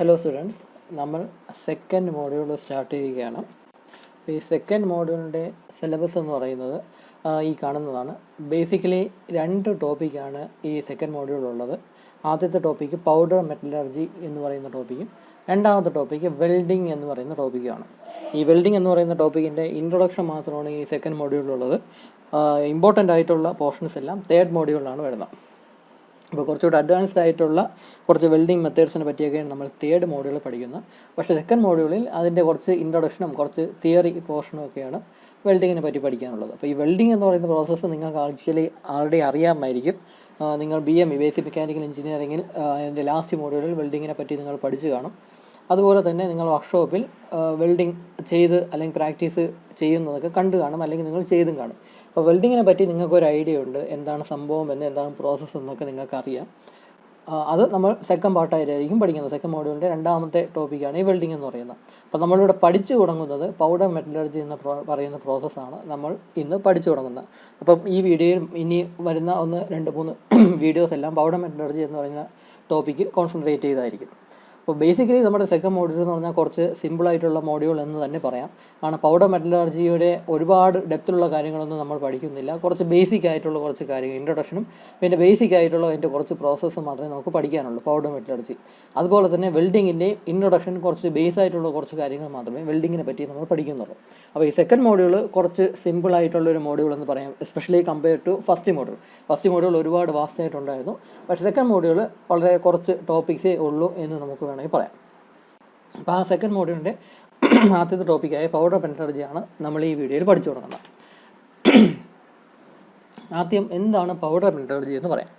Hello students, നമ്മൾ second module start ചെയ്യുകയാണ്. ഈ സെക്കൻഡ് മോഡ്യൂളിൻ്റെ സിലബസ് എന്ന് പറയുന്നത് ഈ കാണുന്നതാണ്. ബേസിക്കലി 2 ടോപ്പിക്കാണ് ഈ സെക്കൻഡ് മോഡ്യൂളുള്ളത്. ആദ്യത്തെ ടോപ്പിക്ക് പൗഡർ മെറ്റലർജി എന്ന് പറയുന്ന ടോപ്പിക്കും രണ്ടാമത്തെ ടോപ്പിക്ക് വെൽഡിംഗ് എന്ന് പറയുന്ന ടോപ്പിക്കുമാണ്. ഈ വെൽഡിംഗ് എന്ന് പറയുന്ന ടോപ്പിക്കിൻ്റെ ഇൻട്രൊഡക്ഷൻ മാത്രമാണ് ഈ സെക്കൻഡ് മോഡ്യൂളിലുള്ളത്. ഇമ്പോർട്ടൻ്റ് ആയിട്ടുള്ള പോർഷൻസ് എല്ലാം തേർഡ് മോഡ്യൂളിലാണ് വരുന്നത്. അപ്പോൾ കുറച്ചുകൂടി അഡ്വാൻസ്ഡ് ആയിട്ടുള്ള കുറച്ച് വെൽഡിംഗ് മെത്തേഡ്സിനെ പറ്റിയൊക്കെയാണ് നമ്മൾ തേർഡ് മോഡ്യൂളിൽ പഠിക്കുന്നത്. പക്ഷേ സെക്കൻഡ് മോഡ്യൂളിൽ അതിൻ്റെ കുറച്ച് ഇൻട്രൊഡക്ഷനും കുറച്ച് തിയറി പോർഷനും ഒക്കെയാണ് വെൽഡിങ്ങിനെ പറ്റി പഠിക്കാനുള്ളത്. അപ്പോൾ ഈ വെൽഡിംഗ് എന്ന് പറയുന്ന പ്രോസസ്സ് നിങ്ങൾക്ക് ആക്ച്വലി ആൾറെഡി അറിയാമായിരിക്കും. നിങ്ങൾ BME ബേസിക് മെക്കാനിക്കൽ എഞ്ചിനീയറിങ്ങിൽ അതിൻ്റെ ലാസ്റ്റ് മോഡ്യൂളിൽ വെൽഡിങ്ങിനെ പറ്റി നിങ്ങൾ പഠിച്ചു കാണും. അതുപോലെ തന്നെ നിങ്ങൾ വർക്ക്ഷോപ്പിൽ വെൽഡിങ് ചെയ്ത് അല്ലെങ്കിൽ പ്രാക്ടീസ് ചെയ്യുന്നതൊക്കെ കണ്ടു കാണും, അല്ലെങ്കിൽ നിങ്ങൾ ചെയ്തും കാണും. അപ്പോൾ വെൽഡിങ്ങിനെ പറ്റി നിങ്ങൾക്കൊരു ഐഡിയ ഉണ്ട്, എന്താണ് സംഭവം എന്ന്, എന്താണ് പ്രോസസ്സ് എന്നൊക്കെ നിങ്ങൾക്കറിയാം. അത് നമ്മൾ സെക്കൻഡ് പാർട്ടായിട്ടായിരിക്കും പഠിക്കുന്നത്. സെക്കൻഡ് മോഡ്യൂളിൻ്റെ രണ്ടാമത്തെ ടോപ്പിക്കാണ് ഈ വെൽഡിംഗ് എന്ന് പറയുന്നത്. അപ്പോൾ നമ്മളിവിടെ പഠിച്ചു തുടങ്ങുന്നത് പൗഡർ മെറ്റലർജി എന്ന് പറയുന്ന പ്രോസസ്സാണ് നമ്മൾ ഇന്ന് പഠിച്ചു തുടങ്ങുന്നത്. അപ്പം ഈ വീഡിയോയിൽ ഇനി വരുന്ന 1, 2, 3 വീഡിയോസ് എല്ലാം പൗഡർ മെറ്റലർജി എന്ന് പറയുന്ന ടോപ്പിക്കിൽ കോൺസെൻട്രേറ്റ് ചെയ്തായിരിക്കും. അപ്പോൾ ബേസിക്കലി നമ്മുടെ സെക്കൻഡ് മോഡ്യൂൾ എന്ന് പറഞ്ഞാൽ കുറച്ച് സിമ്പിളായിട്ടുള്ള മോഡ്യൂൾ എന്ന് തന്നെ പറയാം. കാരണം പൗഡർ മെറ്റലർജിയുടെ ഒരുപാട് ഡെപ്തിലുള്ള കാര്യങ്ങളൊന്നും നമ്മൾ പഠിക്കുന്നില്ല. കുറച്ച് ബേസിക് ആയിട്ടുള്ള കുറച്ച് കാര്യങ്ങൾ, ഇൻട്രൊഡക്ഷനും പിന്നെ ബേസിക് ആയിട്ടുള്ള അതിൻ്റെ കുറച്ച് പ്രോസസ്സ് മാത്രമേ നമുക്ക് പഠിക്കാനുള്ളൂ പൗഡർ മെറ്റലർജി. അതുപോലെ തന്നെ വെൽഡിങ്ങിൻ്റെ ഇൻട്രൊഡക്ഷൻ കുറച്ച് ബേസ് ആയിട്ടുള്ള കുറച്ച് കാര്യങ്ങൾ മാത്രമേ വെൽഡിങ്ങിനെ പറ്റി നമ്മൾ പഠിക്കുന്നുള്ളൂ. അപ്പോൾ ഈ സെക്കൻഡ് മോഡ്യൂൾ കുറച്ച് സിമ്പിളായിട്ടുള്ളൊരു മോഡ്യൂൾ എന്ന് പറയാം, especially compare to first module. First module ഒരുപാട് വാസ്റ്റ് ആയിട്ടുണ്ടായിരുന്നു. പക്ഷേ സെക്കൻഡ് മോഡ്യൂൾ വളരെ കുറച്ച് ടോപ്പിക്സേ ഉള്ളൂ എന്ന് നമുക്ക് വേണമെങ്കിൽ പറയാം. അപ്പോൾ ആ സെക്കൻഡ് മോഡ്യൂളിൻ്റെ ആദ്യത്തെ ടോപ്പിക്കായ പൗഡർ മെറ്റലർജിയാണ് നമ്മൾ ഈ വീഡിയോയിൽ പഠിച്ചു തുടങ്ങുന്നത്. ആദ്യം എന്താണ് പൗഡർ മെറ്റലർജി എന്ന് പറയാം.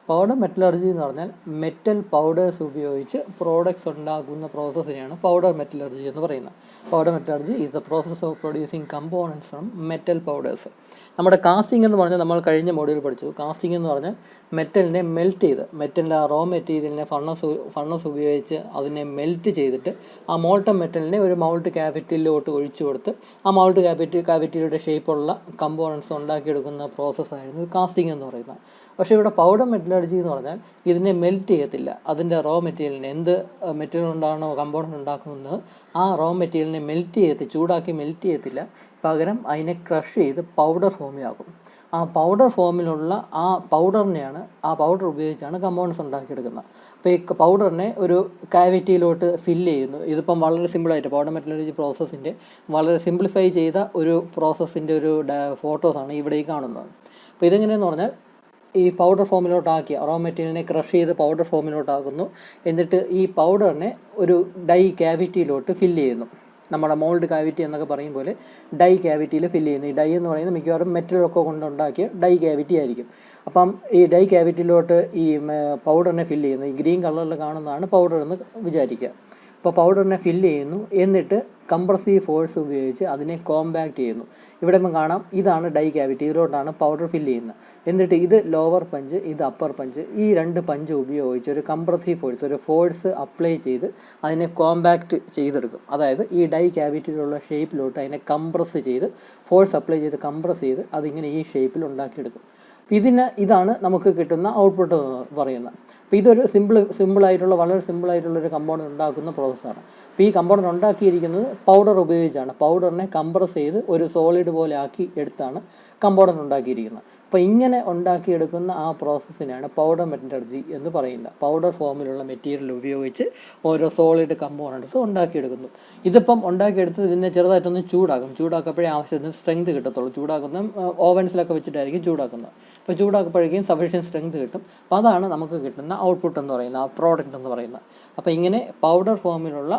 പൗഡർ മെറ്റലർജി എന്ന് പറഞ്ഞാൽ മെറ്റൽ പൗഡേഴ്സ് ഉപയോഗിച്ച് പ്രോഡക്ട്സ് ഉണ്ടാക്കുന്ന പ്രോസസ്സിനെയാണ് പൗഡർ മെറ്റലർജി എന്ന് പറയുന്നത്. Powder metallurgy is the process of producing components from metal powders. നമ്മുടെ കാസ്റ്റിംഗ് എന്ന് പറഞ്ഞാൽ നമ്മൾ കഴിഞ്ഞ മോഡ്യൂൾ പഠിച്ചു. കാസ്റ്റിംഗ് എന്ന് പറഞ്ഞാൽ മെറ്റലിനെ മെൽറ്റ് ചെയ്ത്, മെറ്റലിൻ്റെ ആ റോ മെറ്റീരിയലിനെ ഫർണസ് ഉപയോഗിച്ച് അതിനെ മെൽറ്റ് ചെയ്തിട്ട് ആ മോൾട്ടൺ മെറ്റലിനെ ഒരു മൗൾട്ട് ക്യാവിറ്റിയിലോട്ട് ഒഴിച്ചു കൊടുത്ത് ആ മൗൾട്ട് ക്യാവിറ്റിയുടെ ഷേപ്പുള്ള കമ്പോണൻസ് ഉണ്ടാക്കിയെടുക്കുന്ന പ്രോസസ്സായിരുന്നു കാസ്റ്റിംഗ് എന്ന് പറയുന്നത്. പക്ഷേ ഇവിടെ പൗഡർ മെറ്റലർജി എന്ന് പറഞ്ഞാൽ ഇതിനെ മെൽറ്റ് ചെയ്യത്തില്ല. അതിൻ്റെ റോ മെറ്റീരിയലിനെ, എന്ത് മെറ്റീരിയൽ ഉണ്ടാകണോ കമ്പോണൻറ്റ് ഉണ്ടാക്കുന്നത്, ആ റോ മെറ്റീരിയലിനെ മെൽറ്റ് ചെയ്യത്തില്ല, ചൂടാക്കി മെൽറ്റ് ചെയ്യത്തില്ല. പകരം അതിനെ ക്രഷ് ചെയ്ത് പൗഡർ ഫോമിലാക്കും. ആ പൗഡർ ഫോമിലുള്ള ആ പൗഡറിനെയാണ്, ആ പൗഡർ ഉപയോഗിച്ചാണ് കമ്പോണൻസ് ഉണ്ടാക്കിയെടുക്കുന്നത്. അപ്പോൾ ഈ പൗഡറിനെ ഒരു കാവിറ്റിയിലോട്ട് ഫില്ല് ചെയ്യുന്നു. ഇതിപ്പം വളരെ സിമ്പിളായിട്ട് പൗഡർ മെറ്റലർജി പ്രോസസ്സിൻ്റെ വളരെ സിംപ്ലിഫൈ ചെയ്ത ഒരു പ്രോസസ്സിൻ്റെ ഒരു ഫോട്ടോസാണ് ഇവിടെ ഈ കാണുന്നത്. അപ്പോൾ ഇതെങ്ങനെയെന്ന് പറഞ്ഞാൽ ഈ പൗഡർ ഫോമിലോട്ടാക്കിയ റോ മെറ്റീരിയലിനെ ക്രഷ് ചെയ്ത് പൗഡർ ഫോമിലോട്ടാക്കുന്നു. എന്നിട്ട് ഈ പൗഡറിനെ ഒരു ഡൈ ക്യാവിറ്റിയിലോട്ട് ഫില്ല് ചെയ്യുന്നു. നമ്മുടെ മോൾഡ് ക്യാവിറ്റി എന്നൊക്കെ പറയും പോലെ ഡൈ ക്യാവിറ്റിയിൽ ഫില്ല് ചെയ്യുന്നു. ഈ ഡൈ എന്ന് പറയുന്നത് മിക്കവാറും മെറ്റലൊക്കെ കൊണ്ടുണ്ടാക്കിയ ഡൈ ക്യാവിറ്റി ആയിരിക്കും. അപ്പം ഈ ഡൈ ക്യാവിറ്റിയിലോട്ട് ഈ പൗഡറിനെ ഫില്ല് ചെയ്യുന്നു. ഈ ഗ്രീൻ കളറിൽ കാണുന്നതാണ് പൗഡർ എന്ന് വിചാരിക്കുക. അപ്പോൾ പൗഡറിനെ ഫില്ല് ചെയ്യുന്നു. എന്നിട്ട് കംപ്രസീവ് ഫോഴ്സ് ഉപയോഗിച്ച് അതിനെ കോമ്പാക്റ്റ് ചെയ്യുന്നു. ഇവിടെ നമ്മൾ കാണാം, ഇതാണ് ഡൈ ക്യാവിറ്റി, ഇതിലോട്ടാണ് പൗഡർ ഫില്ല് ചെയ്യുന്നത്. എന്നിട്ട് ഇത് ലോവർ പഞ്ച്, ഇത് അപ്പർ പഞ്ച്, ഈ 2 പഞ്ച് ഉപയോഗിച്ച് ഒരു കംപ്രസീവ് ഫോഴ്സ്, ഒരു ഫോഴ്സ് അപ്ലൈ ചെയ്ത് അതിനെ കോമ്പാക്റ്റ് ചെയ്തെടുക്കും. അതായത് ഈ ഡൈ ക്യാവിറ്റിയിലുള്ള ഷേപ്പിലോട്ട് അതിനെ കംപ്രസ് ചെയ്ത്, ഫോഴ്സ് അപ്ലൈ ചെയ്ത് കംപ്രസ് ചെയ്ത് അതിങ്ങനെ ഈ ഷേപ്പിൽ ഉണ്ടാക്കിയെടുക്കും. ഇതാണ് നമുക്ക് കിട്ടുന്ന ഔട്ട്പുട്ട് പറയുന്നത്. അപ്പോൾ ഇതൊരു സിമ്പിളായിട്ടുള്ള വളരെ സിമ്പിളായിട്ടുള്ളൊരു കമ്പോണൻറ്റ് ഉണ്ടാക്കുന്ന പ്രോസസ്സാണ്. അപ്പോൾ ഈ കമ്പോണൻറ്റ് ഉണ്ടാക്കിയിരിക്കുന്നത് പൗഡർ ഉപയോഗിച്ചാണ്. പൗഡറിനെ കംപ്രസ് ചെയ്ത് ഒരു സോളിഡ് പോലെ ആക്കി എടുത്താണ് കമ്പോണൻറ്റ് ഉണ്ടാക്കിയിരിക്കുന്നത്. അപ്പോൾ ഇങ്ങനെ ഉണ്ടാക്കിയെടുക്കുന്ന ആ പ്രോസസ്സിനാണ് പൗഡർ മെറ്റലർജി എന്ന് പറയുന്നത്. പൗഡർ ഫോമിലുള്ള മെറ്റീരിയൽ ഉപയോഗിച്ച് ഓരോ സോളിഡ് കമ്പോണൻറ്റ്സ് ഉണ്ടാക്കിയെടുക്കുന്നു. ഇതിപ്പം ഉണ്ടാക്കിയെടുത്ത് ഇതിനെ ചെറുതായിട്ടൊന്ന് ചൂടാക്കും. ചൂടാക്കപ്പോഴേ ആവശ്യത്തിന് സ്ട്രെങ്ത് കിട്ടത്തുള്ളൂ. ചൂടാക്കുന്ന ഓവൻസിലൊക്കെ വെച്ചിട്ടായിരിക്കും ചൂടാക്കുന്നത്. അപ്പോൾ ചൂടാക്കപ്പോഴേക്കും സഫീഷ്യൻറ്റ് സ്ട്രെങ്ത് കിട്ടും. അപ്പോൾ അതാണ് നമുക്ക് കിട്ടുന്ന ഔട്ട്പുട്ട് എന്ന് പറയുന്നത്, ആ പ്രോഡക്റ്റ് എന്ന് പറയുന്നത്. അപ്പോൾ ഇങ്ങനെ പൗഡർ ഫോമിലുള്ള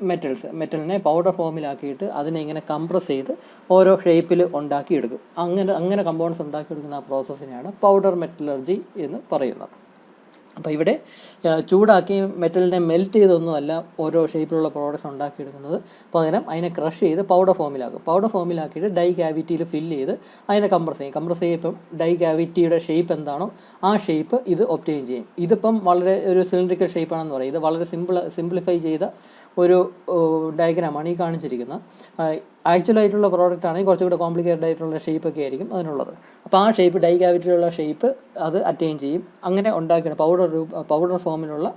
മെറ്റലിനെ പൗഡർ ഫോമിലാക്കിയിട്ട് അതിനെ ഇങ്ങനെ കംപ്രസ് ചെയ്ത് ഓരോ ഷേപ്പിൽ ഉണ്ടാക്കിയെടുക്കും. അങ്ങനെ കമ്പോണൻസ് ഉണ്ടാക്കിയെടുക്കുന്ന ആ പ്രോസസ്സിനെയാണ് പൗഡർ മെറ്റലർജി എന്ന് പറയുന്നത്. അപ്പോൾ ഇവിടെ ചൂടാക്കി മെറ്റലിനെ മെൽറ്റ് ചെയ്തൊന്നുമല്ല ഓരോ ഷേപ്പിലുള്ള പ്രോഡക്റ്റ്സ് ഉണ്ടാക്കിയെടുക്കുന്നത്. പകരം അതിനെ ക്രഷ് ചെയ്ത് പൗഡർ ഫോമിലാക്കും. പൗഡർ ഫോമിലാക്കിയിട്ട് ഡൈ ക്യാവിറ്റിയിൽ ഫില്ല് ചെയ്ത് അതിനെ കംപ്രസ് ചെയ്യുമ്പം ഡൈ ക്യാവിറ്റിയുടെ ഷേപ്പ് എന്താണോ ആ ഷേപ്പ് ഇത് ഒബ്റ്റെയിൻ ചെയ്യും. ഇതിപ്പം വളരെ ഒരു സിലിണ്ടറിക്കൽ ഷേപ്പാണെന്ന് പറയും. ഇത് വളരെ സിംപ്ലിഫൈ ചെയ്ത ഒരു ഡയഗ്രാമാണ് ഈ കാണിച്ചിരിക്കുന്നത്. ആക്ച്വലായിട്ടുള്ള പ്രോഡക്റ്റ് ആണെങ്കിൽ കുറച്ചുകൂടെ കോംപ്ലിക്കേറ്റഡ് ആയിട്ടുള്ള ഷേപ്പൊക്കെ ആയിരിക്കും അതിനുള്ളത്. അപ്പോൾ ആ ഷേപ്പ് ഡൈ ക്യാവിറ്റിയിലുള്ള ഷേപ്പ് അത് അറ്റൈൻ ചെയ്യും. അങ്ങനെ ഉണ്ടാക്കിയാണ് പൗഡർ ഫോമിലുള്ള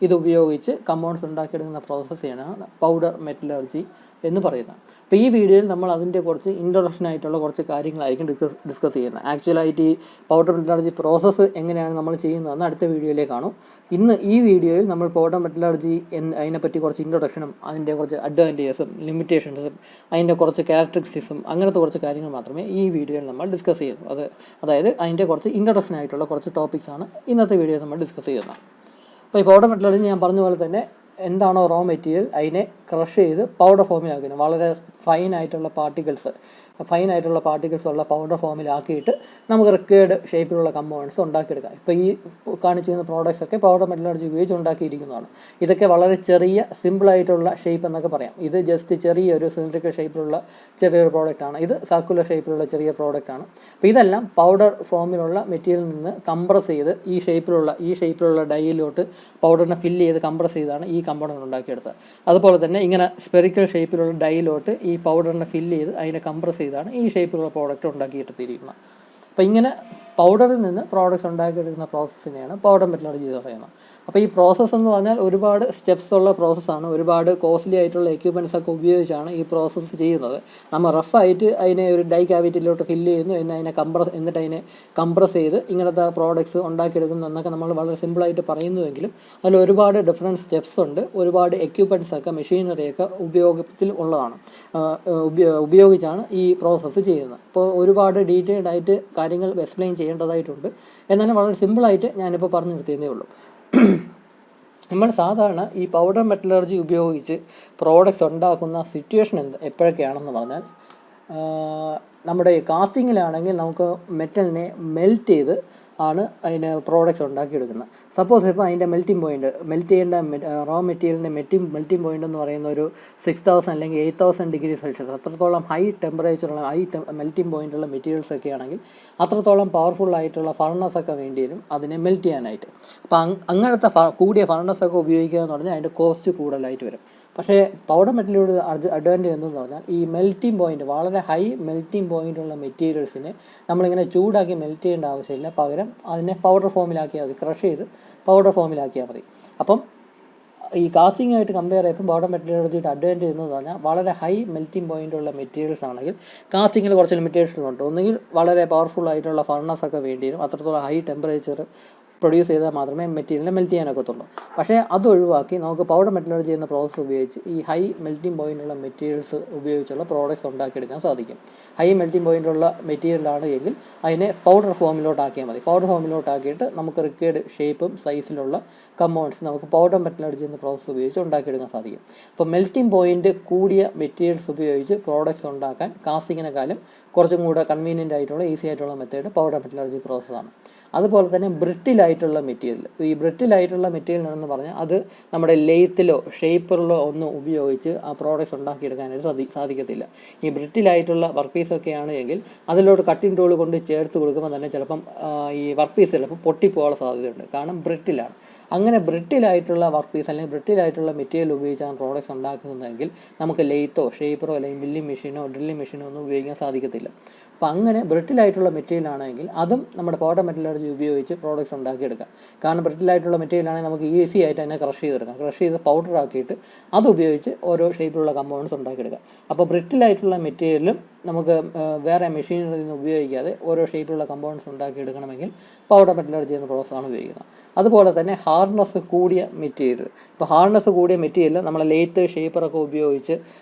ഇത് ഉപയോഗിച്ച് കമ്പൗണ്ട്സ് ഉണ്ടാക്കിയെടുക്കുന്ന പ്രോസസ്സാണ് പൗഡർ മെറ്റലർജി എന്ന് പറയുന്നത്. അപ്പോൾ ഈ വീഡിയോയിൽ നമ്മൾ അതിൻ്റെ കുറച്ച് ഇൻട്രൊഡക്ഷൻ ആയിട്ടുള്ള കുറച്ച് കാര്യങ്ങളായിരിക്കും ഡിസ്കസ് ചെയ്യുന്നത്. ആക്ച്വലായിട്ട് ഈ പൗഡർ മെറ്റലർജി പ്രോസസ്സ് എങ്ങനെയാണ് നമ്മൾ ചെയ്യുന്നതെന്ന് അടുത്ത വീഡിയോയിലേക്ക് കാണും. ഇന്ന് ഈ വീഡിയോയിൽ നമ്മൾ പൗഡർ മെറ്റലർജി അതിനെപ്പറ്റി കുറച്ച് ഇൻട്രൊഡക്ഷനും അതിൻ്റെ കുറച്ച് അഡ്വാൻറ്റേജസും ലിമിറ്റേഷൻസും അതിൻ്റെ കുറച്ച് ക്യാരക്ടറിസ്റ്റിക്സും അങ്ങനത്തെ കുറച്ച് കാര്യങ്ങൾ മാത്രമേ ഈ വീഡിയോയിൽ നമ്മൾ ഡിസ്കസ് ചെയ്യുന്നു. അതായത് അതിൻ്റെ കുറച്ച് ഇൻട്രൊഡക്ഷൻ ആയിട്ടുള്ള കുറച്ച് ടോപ്പിക്സാണ് ഇന്നത്തെ വീഡിയോയിൽ നമ്മൾ ഡിസ്കസ് ചെയ്യുന്നത്. അപ്പോൾ ഈ പൗഡർ മെറ്റലർജി ഞാൻ പറഞ്ഞ പോലെ തന്നെ എന്താണോ റോ മെറ്റീരിയൽ അതിനെ ക്രഷ് ചെയ്ത് പൗഡർ ഫോമിലാക്കുന്നത്, വളരെ ഫൈനായിട്ടുള്ള പാർട്ടിക്കിൾസ് ഉള്ള പൗഡർ ഫോമിലാക്കിയിട്ട് നമുക്ക് റിക്വയർഡ് ഷേപ്പിലുള്ള കമ്പൗണ്ട്സ് ഉണ്ടാക്കിയെടുക്കാം. ഇപ്പോൾ ഈ കാണിച്ചിരുന്ന പ്രോഡക്റ്റ്സ് ഒക്കെ പൗഡർ മെറ്റലർജി ഉപയോഗിച്ച് ഉണ്ടാക്കിയിരിക്കുന്നതാണ്. ഇതൊക്കെ വളരെ ചെറിയ സിമ്പിളായിട്ടുള്ള ഷേപ്പ് എന്നൊക്കെ പറയാം. ഇത് ജസ്റ്റ് ചെറിയൊരു സിലിണ്ടറിക്കൽ ഷേപ്പിലുള്ള ചെറിയൊരു പ്രോഡക്റ്റാണ്. ഇത് സർക്കുലർ ഷേപ്പിലുള്ള ചെറിയ പ്രോഡക്റ്റാണ്. അപ്പോൾ ഇതെല്ലാം പൗഡർ ഫോമിലുള്ള മെറ്റീരിയലിൽ നിന്ന് കംപ്രസ് ചെയ്ത് ഈ ഷേപ്പിലുള്ള ഡൈയിലോട്ട് പൗഡറിനെ ഫില്ല് ചെയ്ത് കംപ്രസ് ചെയ്താണ് ഈ കമ്പൗണ്ട് ഉണ്ടാക്കിയെടുത്തത്. അതുപോലെ തന്നെ ഇങ്ങനെ സ്പെറിക്കൽ ഷേപ്പിലുള്ള ഡൈയിലോട്ട് ഈ പൗഡറിനെ ഫില്ല് ചെയ്ത് അതിനെ കംപ്രസ് ചെയ്താണ് ഈ ഷേപ്പിലുള്ള പ്രോഡക്റ്റ് ഉണ്ടാക്കിയെടുത്തിരിക്കുന്നത്. അപ്പോൾ ഇങ്ങനെ പൗഡറിൽ നിന്ന് പ്രോഡക്റ്റ്സ് ഉണ്ടാക്കിയെടുക്കുന്ന പ്രോസസ്സിനെയാണ് പൗഡർ മെറ്റലർജി എന്ന് പറയുന്നത്. അപ്പോൾ ഈ പ്രോസസ്സ് എന്ന് പറഞ്ഞാൽ ഒരുപാട് സ്റ്റെപ്സ് ഉള്ള പ്രോസസ്സാണ്. ഒരുപാട് കോസ്റ്റ്ലി ആയിട്ടുള്ള എക്യുപ്മെൻറ്റ്സ് ഒക്കെ ഉപയോഗിച്ചാണ് ഈ പ്രോസസ്സ് ചെയ്യുന്നത്. നമ്മൾ റഫായിട്ട് അതിനെ ഒരു ഡൈ ക്യാവിറ്റിയിലോട്ട് ഫില്ല് ചെയ്യുന്നു, എന്നിട്ട് അതിനെ കംപ്രസ് ചെയ്ത് ഇങ്ങനത്തെ പ്രോഡക്റ്റ്സ് ഉണ്ടാക്കിയെടുക്കുന്നു എന്നൊക്കെ നമ്മൾ വളരെ സിമ്പിളായിട്ട് പറയുന്നുവെങ്കിലും അതിൽ ഒരുപാട് ഡിഫറെൻറ്റ് സ്റ്റെപ്സ് ഉണ്ട്. ഒരുപാട് എക്യുപ്മെൻറ്റ്സ് ഒക്കെ മെഷീനറിയൊക്കെ ഉപയോഗത്തിൽ ഉള്ളതാണ്, ഉപയോഗിച്ചാണ് ഈ പ്രോസസ്സ് ചെയ്യുന്നത്. അപ്പോൾ ഒരുപാട് ഡീറ്റെയിൽഡ് ആയിട്ട് കാര്യങ്ങൾ എക്സ്പ്ലെയിൻ ചെയ്യേണ്ടതായിട്ടുണ്ട്. എന്നാലും വളരെ സിമ്പിളായിട്ട് ഞാനിപ്പോൾ പറഞ്ഞു നിർത്തിയതേ ഉള്ളൂ. നമ്മൾ സാധാരണ ഈ പൗഡർ മെറ്റലർജി ഉപയോഗിച്ച് പ്രോഡക്റ്റ്സ് ഉണ്ടാക്കുന്ന സിറ്റുവേഷൻ എപ്പോഴൊക്കെയാണെന്ന് പറഞ്ഞാൽ, നമ്മുടെ കാസ്റ്റിങ്ങിലാണെങ്കിൽ നമുക്ക് മെറ്റലിനെ മെൽറ്റ് ചെയ്ത് ആണ് അതിന് പ്രോഡക്റ്റ്സ് ഉണ്ടാക്കിയെടുക്കുന്നത്. സപ്പോസ് ഇപ്പോൾ അതിൻ്റെ മെൽറ്റ് ചെയ്യേണ്ട റോ മെറ്റീരിയലിൻ്റെ മെൽറ്റിംഗ് പോയിൻ്റ് എന്ന് പറയുന്ന ഒരു 6000 അല്ലെങ്കിൽ 8000 ഡിഗ്രി സെൽഷ്യസ്, അത്രത്തോളം ഹൈ ടെമ്പറേച്ചറുള്ള മെൽറ്റിംഗ് പോയിൻ്റുള്ള മെറ്റീരിയൽസ് ഒക്കെ ആണെങ്കിൽ അത്രത്തോളം പവർഫുൾ ആയിട്ടുള്ള ഫർണസൊക്കെ വേണ്ടി വരും അതിനെ മെൽറ്റ് ചെയ്യാനായിട്ട്. അപ്പോൾ അങ്ങനത്തെ കൂടിയ ഫർണസൊക്കെ ഉപയോഗിക്കുക എന്ന് പറഞ്ഞാൽ അതിൻ്റെ കോസ്റ്റ് കൂടുതലായിട്ട് വരും. പക്ഷേ പൗഡർ മെറ്റലിയുടെ അഡ്വാൻറ്റേജ് എന്തെന്ന് പറഞ്ഞാൽ ഈ മെൽറ്റിംഗ് പോയിൻറ്റ്, വളരെ ഹൈ മെൽറ്റിംഗ് പോയിൻ്റുള്ള മെറ്റീരിയൽസിനെ നമ്മളിങ്ങനെ ചൂടാക്കി മെൽറ്റ് ചെയ്യേണ്ട ആവശ്യമില്ല. പകരം അതിനെ പൗഡർ ഫോമിലാക്കിയാൽ മതി, ക്രഷ് ചെയ്ത് പൗഡർ ഫോമിലാക്കിയാൽ മതി. അപ്പം ഈ കാസ്റ്റിങ്ങായിട്ട് കമ്പയർ ചെയ്യുമ്പോൾ പൗഡർ മെറ്റലർജിയുടെ അഡ്വാൻറ്റേജ് എന്ന് പറഞ്ഞാൽ വളരെ ഹൈ മെൽറ്റിംഗ് പോയിൻ്റുള്ള മെറ്റീരിയൽസ് ആണെങ്കിൽ കാസ്റ്റിങ്ങിൽ കുറച്ച് ലിമിറ്റേഷൻ ഉണ്ട്. ഒന്നുകിൽ വളരെ പവർഫുൾ ആയിട്ടുള്ള ഫർണസൊക്കെ വേണ്ടി വരും, അത്രത്തോളം ഹൈ ടെമ്പറേച്ചർ പ്രൊഡ്യൂസ് ചെയ്താൽ മാത്രമേ മെറ്റീരിയലിനെ മെൽറ്റ് ചെയ്യാനൊക്കത്തുള്ളൂ. പക്ഷേ അത് ഒഴിവാക്കി നമുക്ക് പൗഡർ മെറ്റലർജി എന്ന പ്രോസസ്സ് ഉപയോഗിച്ച് ഈ ഹൈ മെൽറ്റിംഗ് പോയിൻ്റുള്ള മെറ്റീരിയൽസ് ഉപയോഗിച്ചുള്ള പ്രോഡക്റ്റ്സ് ഉണ്ടാക്കിയെടുക്കാൻ സാധിക്കും. ഹൈ മെൽറ്റിംഗ് പോയിൻ്റുള്ള മെറ്റീരിയലാണ് എങ്കിൽ അതിനെ പൗഡർ ഫോമിലോട്ടാക്കിയാൽ മതി. പൗഡർ ഫോമിലോട്ടാക്കിയിട്ട് നമുക്ക് റിക്വയർഡ് ഷേപ്പും സൈസിലുള്ള കമ്പൗണ്ട്സ് നമുക്ക് പൗഡർ മെറ്റലർജി എന്ന പ്രോസസ്സ് ഉപയോഗിച്ച് ഉണ്ടാക്കിയെടുക്കാൻ സാധിക്കും. അപ്പോൾ മെൽറ്റിംഗ് പോയിൻറ്റ് കൂടിയ മെറ്റീരിയൽസ് ഉപയോഗിച്ച് പ്രോഡക്റ്റ്സ് ഉണ്ടാക്കാൻ കാസ്റ്റിങ്ങിനെക്കാളും കുറച്ചും കൂടെ കൺവീനിയൻ്റ് ആയിട്ടുള്ള ഈസി ആയിട്ടുള്ള മെത്തേഡ് പൗഡർ മെറ്റലർജി പ്രോസസ്സാണ്. അതുപോലെ തന്നെ ബ്രിട്ടിലായിട്ടുള്ള മെറ്റീരിയൽ, ഈ ബ്രിട്ടിലായിട്ടുള്ള മെറ്റീരിയൽ എന്ന് പറഞ്ഞാൽ അത് നമ്മുടെ ലെയ്ത്തിലോ ഷേപ്പറിലോ ഒന്നും ഉപയോഗിച്ച് ആ പ്രോഡക്റ്റ്സ് ഉണ്ടാക്കിയെടുക്കാനായിട്ട് സാധിക്കത്തില്ല. ഈ ബ്രിട്ടിലായിട്ടുള്ള വർക്ക് പീസൊക്കെ ആണെങ്കിൽ അതിലോട്ട് കട്ടിംഗ് ടൂൾ കൊണ്ട് ചേർത്ത് കൊടുക്കുമ്പോൾ തന്നെ ചിലപ്പം ഈ വർക്ക് പീസ് ചിലപ്പോൾ പൊട്ടിപ്പോകാനുള്ള സാധ്യതയുണ്ട്, കാരണം ബ്രിട്ടിലാണ്. അങ്ങനെ ബ്രിട്ടിലായിട്ടുള്ള വർക്ക് പീസ് അല്ലെങ്കിൽ ബ്രിട്ടിലായിട്ടുള്ള മെറ്റീരിയൽ ഉപയോഗിച്ചാണ് പ്രോഡക്റ്റ്സ് ഉണ്ടാക്കുന്നതെങ്കിൽ നമുക്ക് ലെയ്ത്തോ ഷേപ്പറോ അല്ലെങ്കിൽ മില്ലിംഗ് മെഷീനോ ഡ്രില്ലിംഗ് മെഷീനോ ഒന്നും ഉപയോഗിക്കാൻ സാധിക്കത്തില്ല. അപ്പോൾ അങ്ങനെ ബ്രിട്ടിലായിട്ടുള്ള മെറ്റീരിയൽ ആണെങ്കിൽ അതും നമ്മുടെ പൗഡർ മെറ്റലർജി ഉപയോഗിച്ച് പ്രോഡക്റ്റ്സ് ഉണ്ടാക്കിയെടുക്കാം. കാരണം ബ്രിട്ടിലായിട്ടുള്ള മെറ്റീരിയൽ ആണെങ്കിൽ നമുക്ക് ഈസി ആയിട്ട് അതിനെ ക്രഷ് ചെയ്തെടുക്കാം. ക്രഷ് ചെയ്ത് പൗഡർ ആക്കിയിട്ട് അത് ഉപയോഗിച്ച് ഓരോ ഷേപ്പിലുള്ള കമ്പൗണ്ട്സ് ഉണ്ടാക്കിയെടുക്കാം. അപ്പോൾ ബ്രിട്ടിലായിട്ടുള്ള മെറ്റീരിയലും നമുക്ക് വേറെ മെഷീനറിയിൽ നിന്ന് ഉപയോഗിക്കാതെ ഓരോ ഷേപ്പിലുള്ള കമ്പൗണ്ട്സ് ഉണ്ടാക്കിയെടുക്കണമെങ്കിൽ പൗഡർ മെറ്റലർജി എന്ന പ്രോസസ്സാണ് ഉപയോഗിക്കുന്നത്. അതുപോലെ തന്നെ ഹാർഡ്നെസ് കൂടിയ മെറ്റീരിയൽ, ഇപ്പോൾ ഹാർഡ്നെസ് കൂടിയ മെറ്റീരിയൽ നമ്മൾ ലെയ്ത്ത് ഷേപ്പറൊക്കെ ഉപയോഗിച്ച്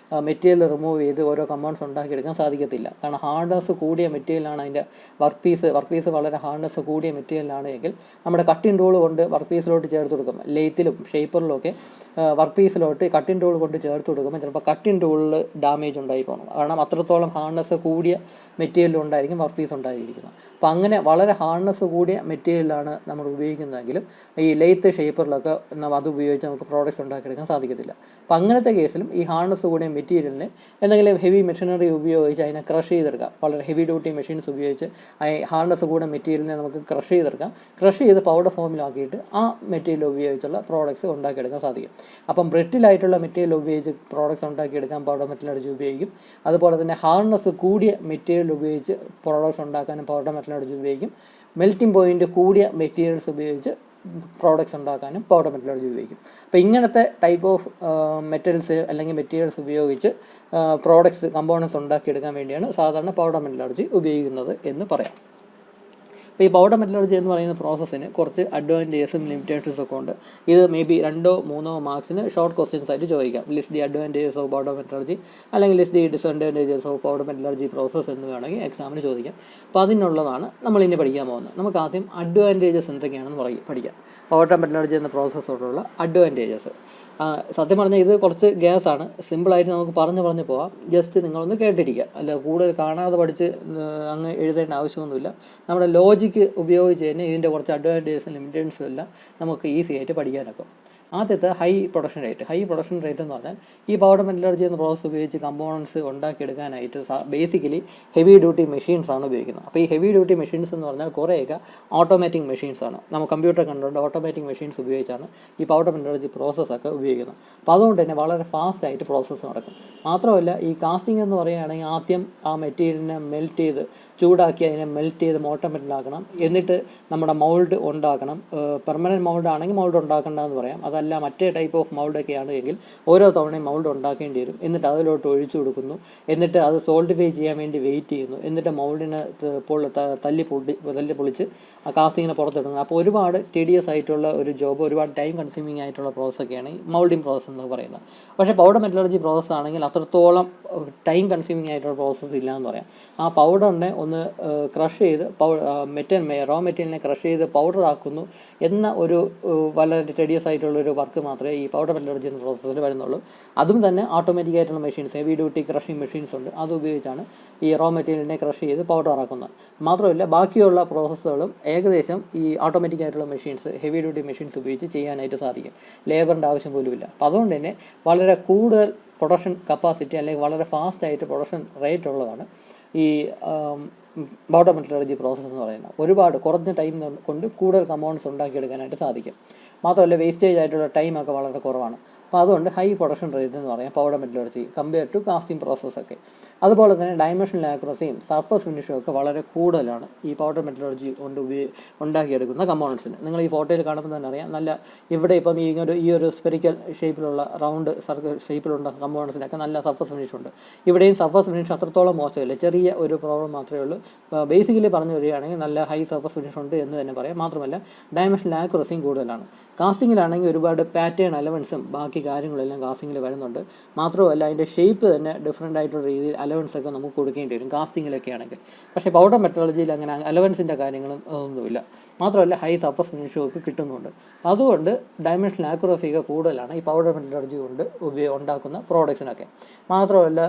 മെറ്റീരിയൽ റിമൂവ് ചെയ്ത് ഓരോ കമ്പൗണ്ട്സ് ഉണ്ടാക്കിയെടുക്കാൻ സാധിക്കത്തില്ല. കാരണം ഹാർഡ്നെസ് കൂടിയ മെറ്റീരിയലാണ് അതിൻ്റെ വർക്ക് പീസ് വളരെ ഹാർഡ്നെസ് കൂടിയ മെറ്റീരിയലാണ് എങ്കിൽ നമ്മുടെ കട്ടിംഗ് ടൂൾ കൊണ്ട് വർക്ക് പീസിലോട്ട് ചേർത്ത് കൊടുക്കും. ലെയ്ത്തിലും ഷേപ്പറിലും ഒക്കെ വർക്ക് പീസിലോട്ട് കട്ടിംഗ് ടൂൾ കൊണ്ട് ചേർത്ത് കൊടുക്കുമ്പോൾ ചിലപ്പോൾ കട്ടിംഗ് ടൂളിൽ ഡാമേജ് ഉണ്ടായി പോകണം. കാരണം അത്രത്തോളം ഹാർഡ്നെസ് കൂടിയ മെറ്റീരിയൽ ഉണ്ടായിരിക്കും വർക്ക് പീസ് ഉണ്ടായിരിക്കുന്നത്. അപ്പോൾ അങ്ങനെ വളരെ ഹാർഡ്നെസ് കൂടിയ മെറ്റീരിയലാണ് നമ്മൾ ഉപയോഗിക്കുന്നതെങ്കിലും ഈ ലെയ്ത്ത് ഷേപ്പറിലൊക്കെ അത് ഉപയോഗിച്ച് നമുക്ക് പ്രോഡക്റ്റ്സ് ഉണ്ടാക്കിയെടുക്കാൻ സാധിക്കത്തില്ല. അപ്പോൾ അങ്ങനത്തെ കേസിലും ഈ ഹാർഡ്നെസ് കൂടിയ മെറ്റീരിയലിനെ എന്തെങ്കിലും ഹെവി മെഷീനറി ഉപയോഗിച്ച് അതിനെ ക്രഷ് ചെയ്തെടുക്കാം. വളരെ ഹെവി ഡ്യൂട്ടി മെഷീൻസ് ഉപയോഗിച്ച് ഹാർഡ്നെസ് കൂടിയ മെറ്റീരിയലിനെ നമുക്ക് ക്രഷ് ചെയ്തെടുക്കാം. ക്രഷ് ചെയ്ത് പൗഡർ ഫോമിലാക്കിയിട്ട് ആ മെറ്റീരിയൽ ഉപയോഗിച്ചുള്ള പ്രോഡക്റ്റ്സ് ഉണ്ടാക്കിയെടുക്കാൻ സാധിക്കും. അപ്പം ബ്രിട്ടിലായിട്ടുള്ള മെറ്റീരിയൽ ഉപയോഗിച്ച് പ്രോഡക്റ്റ്സ് ഉണ്ടാക്കിയെടുക്കാൻ പൗഡർ മെറ്റലർജി ഉപയോഗിക്കും. അതുപോലെ തന്നെ ഹാർഡ്നെസ് കൂടിയ മെറ്റീരിയൽ ഉപയോഗിച്ച് പ്രോഡക്റ്റ്സ് ഉണ്ടാക്കാനും പൗഡർ മെറ്റലർജി ഉപയോഗിക്കും. മെൽറ്റിംഗ് പോയിൻറ്റ് കൂടിയ മെറ്റീരിയൽസ് ഉപയോഗിച്ച് പ്രോഡക്റ്റ്സ് ഉണ്ടാക്കാനും പൗഡർ മെറ്റലർജി ഉപയോഗിക്കും. അപ്പോൾ ഇങ്ങനത്തെ ടൈപ്പ് ഓഫ് മെറ്റൽസ് അല്ലെങ്കിൽ മെറ്റീരിയൽസ് ഉപയോഗിച്ച് പ്രോഡക്റ്റ്സ് കമ്പോണൻസ് ഉണ്ടാക്കിയെടുക്കാൻ വേണ്ടിയാണ് സാധാരണ പൗഡർ മെറ്റലർജി ഉപയോഗിക്കുന്നത് എന്ന് പറയാം. അപ്പോൾ ഈ പൗഡർ മെറ്റലർജി എന്ന് പറയുന്ന പ്രോസസ്സിന് കുറച്ച് അഡ്വാൻറ്റേജസും ലിമിറ്റേഷൻസും ഒക്കെ ഉണ്ട്. ഇത് മേ ബി 2-3 മാർക്സിന് ഷോർട്ട് ക്വസ്റ്റ്യൻസ് ആയിട്ട് ചോദിക്കാം. List the advantages of powder metallurgy അല്ലെങ്കിൽ list the disadvantages of powder metallurgy process എന്ന് വേണമെങ്കിൽ എക്സാമിന് ചോദിക്കാം. അപ്പോൾ അതിനുള്ളതാണ് നമ്മളിനി പഠിക്കാൻ പോകുന്നത്. നമുക്ക് ആദ്യം അഡ്വാൻറ്റേജസ് എന്തൊക്കെയാണെന്ന് പഠിക്കാം. പൗഡർ മെറ്റലർജി എന്ന പ്രോസസ്സോടുള്ള അഡ്വാൻറ്റേജസ്. സത്യം പറഞ്ഞാൽ ഇത് കുറച്ച് ഗ്യാസാണ്, സിമ്പിളായിട്ട് നമുക്ക് പറഞ്ഞു പോവാം. ജസ്റ്റ് നിങ്ങളൊന്ന് കേട്ടിരിക്കുക, അല്ല കൂടുതൽ കാണാതെ പഠിച്ച് അങ്ങ് എഴുതേണ്ട ആവശ്യമൊന്നുമില്ല. നമ്മുടെ ലോജിക്ക് ഉപയോഗിച്ച് തന്നെ ഇതിൻ്റെ കുറച്ച് അഡ്വാൻറ്റേജസും ലിമിറ്റേഷൻസും എല്ലാം നമുക്ക് ഈസി ആയിട്ട് പഠിക്കാനൊക്കെ. ആദ്യത്തെ high production rate. High production rate എന്ന് പറഞ്ഞാൽ ഈ പൗഡർ മെറ്റലർജി എന്ന പ്രോസസ്സ് ഉപയോഗിച്ച് കമ്പോണൻസ് ഉണ്ടാക്കിയെടുക്കാനായിട്ട് ബേസിക്കലി ഹെവി ഡ്യൂട്ടി മെഷീൻസ് ആണ് ഉപയോഗിക്കുന്നത്. അപ്പോൾ ഈ ഹെവി ഡ്യൂട്ടി മെഷീൻസ് എന്ന് പറഞ്ഞാൽ കുറേയൊക്കെ ഓട്ടോമാറ്റിക് മെഷീൻസ് ആണ്. നമ്മൾ കമ്പ്യൂട്ടർ കണ്ടുകൊണ്ട് ഓട്ടോമാറ്റിക് മെഷീൻസ് ഉപയോഗിച്ചാണ് ഈ പൗഡർ മെറ്റലർജി പ്രോസസ്സൊക്കെ ഉപയോഗിക്കുന്നത്. അപ്പോൾ അതുകൊണ്ട് തന്നെ വളരെ ഫാസ്റ്റായിട്ട് പ്രോസസ്സ് നടക്കും. മാത്രമല്ല ഈ കാസ്റ്റിംഗ് എന്ന് പറയുകയാണെങ്കിൽ ആദ്യം ആ മെറ്റീരിയലിനെ മെൽറ്റ് ചെയ്ത് ചൂടാക്കി അതിനെ മെൽറ്റ് ചെയ്ത് മോട്ടർ മെറ്റലാക്കണം. എന്നിട്ട് നമ്മുടെ മൗൾഡ് ഉണ്ടാക്കണം. പെർമനൻറ്റ് മൗൾഡ് ആണെങ്കിൽ മൗൾഡ് ഉണ്ടാക്കേണ്ടതെന്ന് പറയാം. അതല്ല മറ്റേ ടൈപ്പ് ഓഫ് മൗൾഡൊക്കെ ആണെങ്കിൽ ഓരോ തവണയും മൗൾഡ് ഉണ്ടാക്കേണ്ടി വരും. എന്നിട്ട് അതിലോട്ട് ഒഴിച്ചു കൊടുക്കുന്നു. എന്നിട്ട് അത് സോൾഡിഫൈ ചെയ്യാൻ വേണ്ടി വെയിറ്റ് ചെയ്യുന്നു. എന്നിട്ട് മൗൾഡിനെ തല്ലി പൊളിച്ച് ആ കാസ്റ്റിങ്ങിനെ പുറത്തിടുന്നു. അപ്പോൾ ഒരുപാട് ടിഡിയസ് ആയിട്ടുള്ള ഒരു ജോബ്, ഒരുപാട് ടൈം കൺസ്യൂമിങ് ആയിട്ടുള്ള പ്രോസസ്സൊക്കെയാണ് ഈ മൗൾഡിങ് പ്രോസസ്സ് എന്ന് പറയുന്നത്. പക്ഷേ പൗഡർ മെറ്റലർജി പ്രോസസ്സ് ആണെങ്കിൽ അത്രത്തോളം ടൈം കൺസ്യൂമിങ് ആയിട്ടുള്ള പ്രോസസ്സ് ഇല്ല എന്ന് പറയാം. ആ പൗഡറിനെ ഒന്ന് ക്രഷ് ചെയ്ത് റോ മെറ്റീരിയലിനെ ക്രഷ് ചെയ്ത് പൗഡർ ആക്കുന്നു എന്ന ഒരു വളരെ ടെഡിയസ് ആയിട്ടുള്ളൊരു വർക്ക് മാത്രമേ ഈ പൗഡർ മെറ്റലർജി എന്ന പ്രോസസ്സിൽ വരുന്നുള്ളൂ. അതും തന്നെ ഓട്ടോമാറ്റിക് ആയിട്ടുള്ള machines, heavy duty crushing machines ഉണ്ട്. അത് ഉപയോഗിച്ചാണ് ഈ റോ മെറ്റീരിയലിനെ ക്രഷ് ചെയ്ത് പൗഡർ ആക്കുന്നത്. മാത്രമല്ല ബാക്കിയുള്ള പ്രോസസ്സുകളും ഏകദേശം ഈ ഓട്ടോമാറ്റിക് ആയിട്ടുള്ള മെഷീൻസ്, ഹെവി ഡ്യൂട്ടി മെഷീൻസ് ഉപയോഗിച്ച് ചെയ്യാനായിട്ട് സാധിക്കും. ലേബറിൻ്റെ ആവശ്യം പോലുമില്ല. അപ്പോൾ അതുകൊണ്ട് തന്നെ വളരെ കൂടുതൽ പ്രൊഡക്ഷൻ കപ്പാസിറ്റി അല്ലെങ്കിൽ വളരെ ഫാസ്റ്റായിട്ട് പ്രൊഡക്ഷൻ റേറ്റ് ഉള്ളതാണ് ഈ പൗഡർ മെറ്റലർജി പ്രോസസ്സ് എന്ന് പറയുന്നത്. ഒരുപാട് കുറഞ്ഞ ടൈം കൊണ്ട് കൂടുതൽ കമ്പോണൻസ് ഉണ്ടാക്കിയെടുക്കാനായിട്ട് സാധിക്കും. മാത്രമല്ല വേസ്റ്റേജ് ആയിട്ടുള്ള ടൈമൊക്കെ വളരെ കുറവാണ്. അപ്പോൾ അതുകൊണ്ട് ഹൈ പ്രൊഡക്ഷൻ റേറ്റ് എന്ന് പറയാം powder metallurgy compare to casting പ്രോസസ്സൊക്കെ. അതുപോലെ തന്നെ ഡൈമെൻഷണൽ ആക്യുറസിയും സർഫസ് ഫിനിഷും ഒക്കെ വളരെ കൂടുതലാണ് ഈ പൗഡർ മെറ്റലർജി കൊണ്ട് ഉണ്ടാക്കിയെടുക്കുന്ന കമ്പോണൻസിന്. നിങ്ങൾ ഈ ഫോട്ടോയിൽ കാണുമ്പോൾ തന്നെ അറിയാം, നല്ല ഇവിടെ ഇപ്പം ഈ ഒരു സ്പെറിക്കൽ ഷേപ്പിലുള്ള റൗണ്ട് സർക്കിൾ ഷേപ്പിലുള്ള കമ്പോണൻസിനൊക്കെ നല്ല സർഫസ് ഫിനിഷ് ഉണ്ട്. ഇവിടെയും സർഫസ് ഫിനിഷ് അത്രത്തോളം മോശമില്ല, ചെറിയ ഒരു പ്രോബ്ലം മാത്രമേ ഉള്ളൂ. ബേസിക്കലി പറഞ്ഞു വരികയാണെങ്കിൽ നല്ല ഹൈ സർഫസ് ഫിനിഷ് ഉണ്ട് എന്ന് തന്നെ പറയാം. മാത്രമല്ല ഡൈമെൻഷണൽ ആക്യുറസിയും കൂടുതലാണ്. കാസ്റ്റിങ്ങിലാണെങ്കിൽ ഒരുപാട് പാറ്റേൺ അലവൻസും ബാക്കി കാര്യങ്ങളെല്ലാം കാസ്റ്റിങ്ങിൽ വരുന്നുണ്ട്. മാത്രമല്ല അതിൻ്റെ ഷേപ്പ് തന്നെ ഡിഫറെൻ്റ് ആയിട്ടുള്ള രീതിയിൽ അലവൻസൊക്കെ നമുക്ക് കൊടുക്കേണ്ടി വരും കാസ്റ്റിങ്ങിലൊക്കെ ആണെങ്കിൽ. പക്ഷേ പൗഡർ മെറ്റലർജിയിൽ അങ്ങനെ അലവൻസിൻ്റെ കാര്യങ്ങളും ഒന്നുമില്ല. മാത്രമല്ല ഹൈ സർഫസ് ഫിനിഷും ഒക്കെ കിട്ടുന്നുണ്ട്. അതുകൊണ്ട് ഡൈമെൻഷണൽ ആക്യുറസിയൊക്കെ കൂടുതലാണ് ഈ പൗഡർ മെറ്റലർജി കൊണ്ട് ഉണ്ടാക്കുന്ന പ്രോഡക്ട്സിനൊക്കെ. മാത്രമല്ല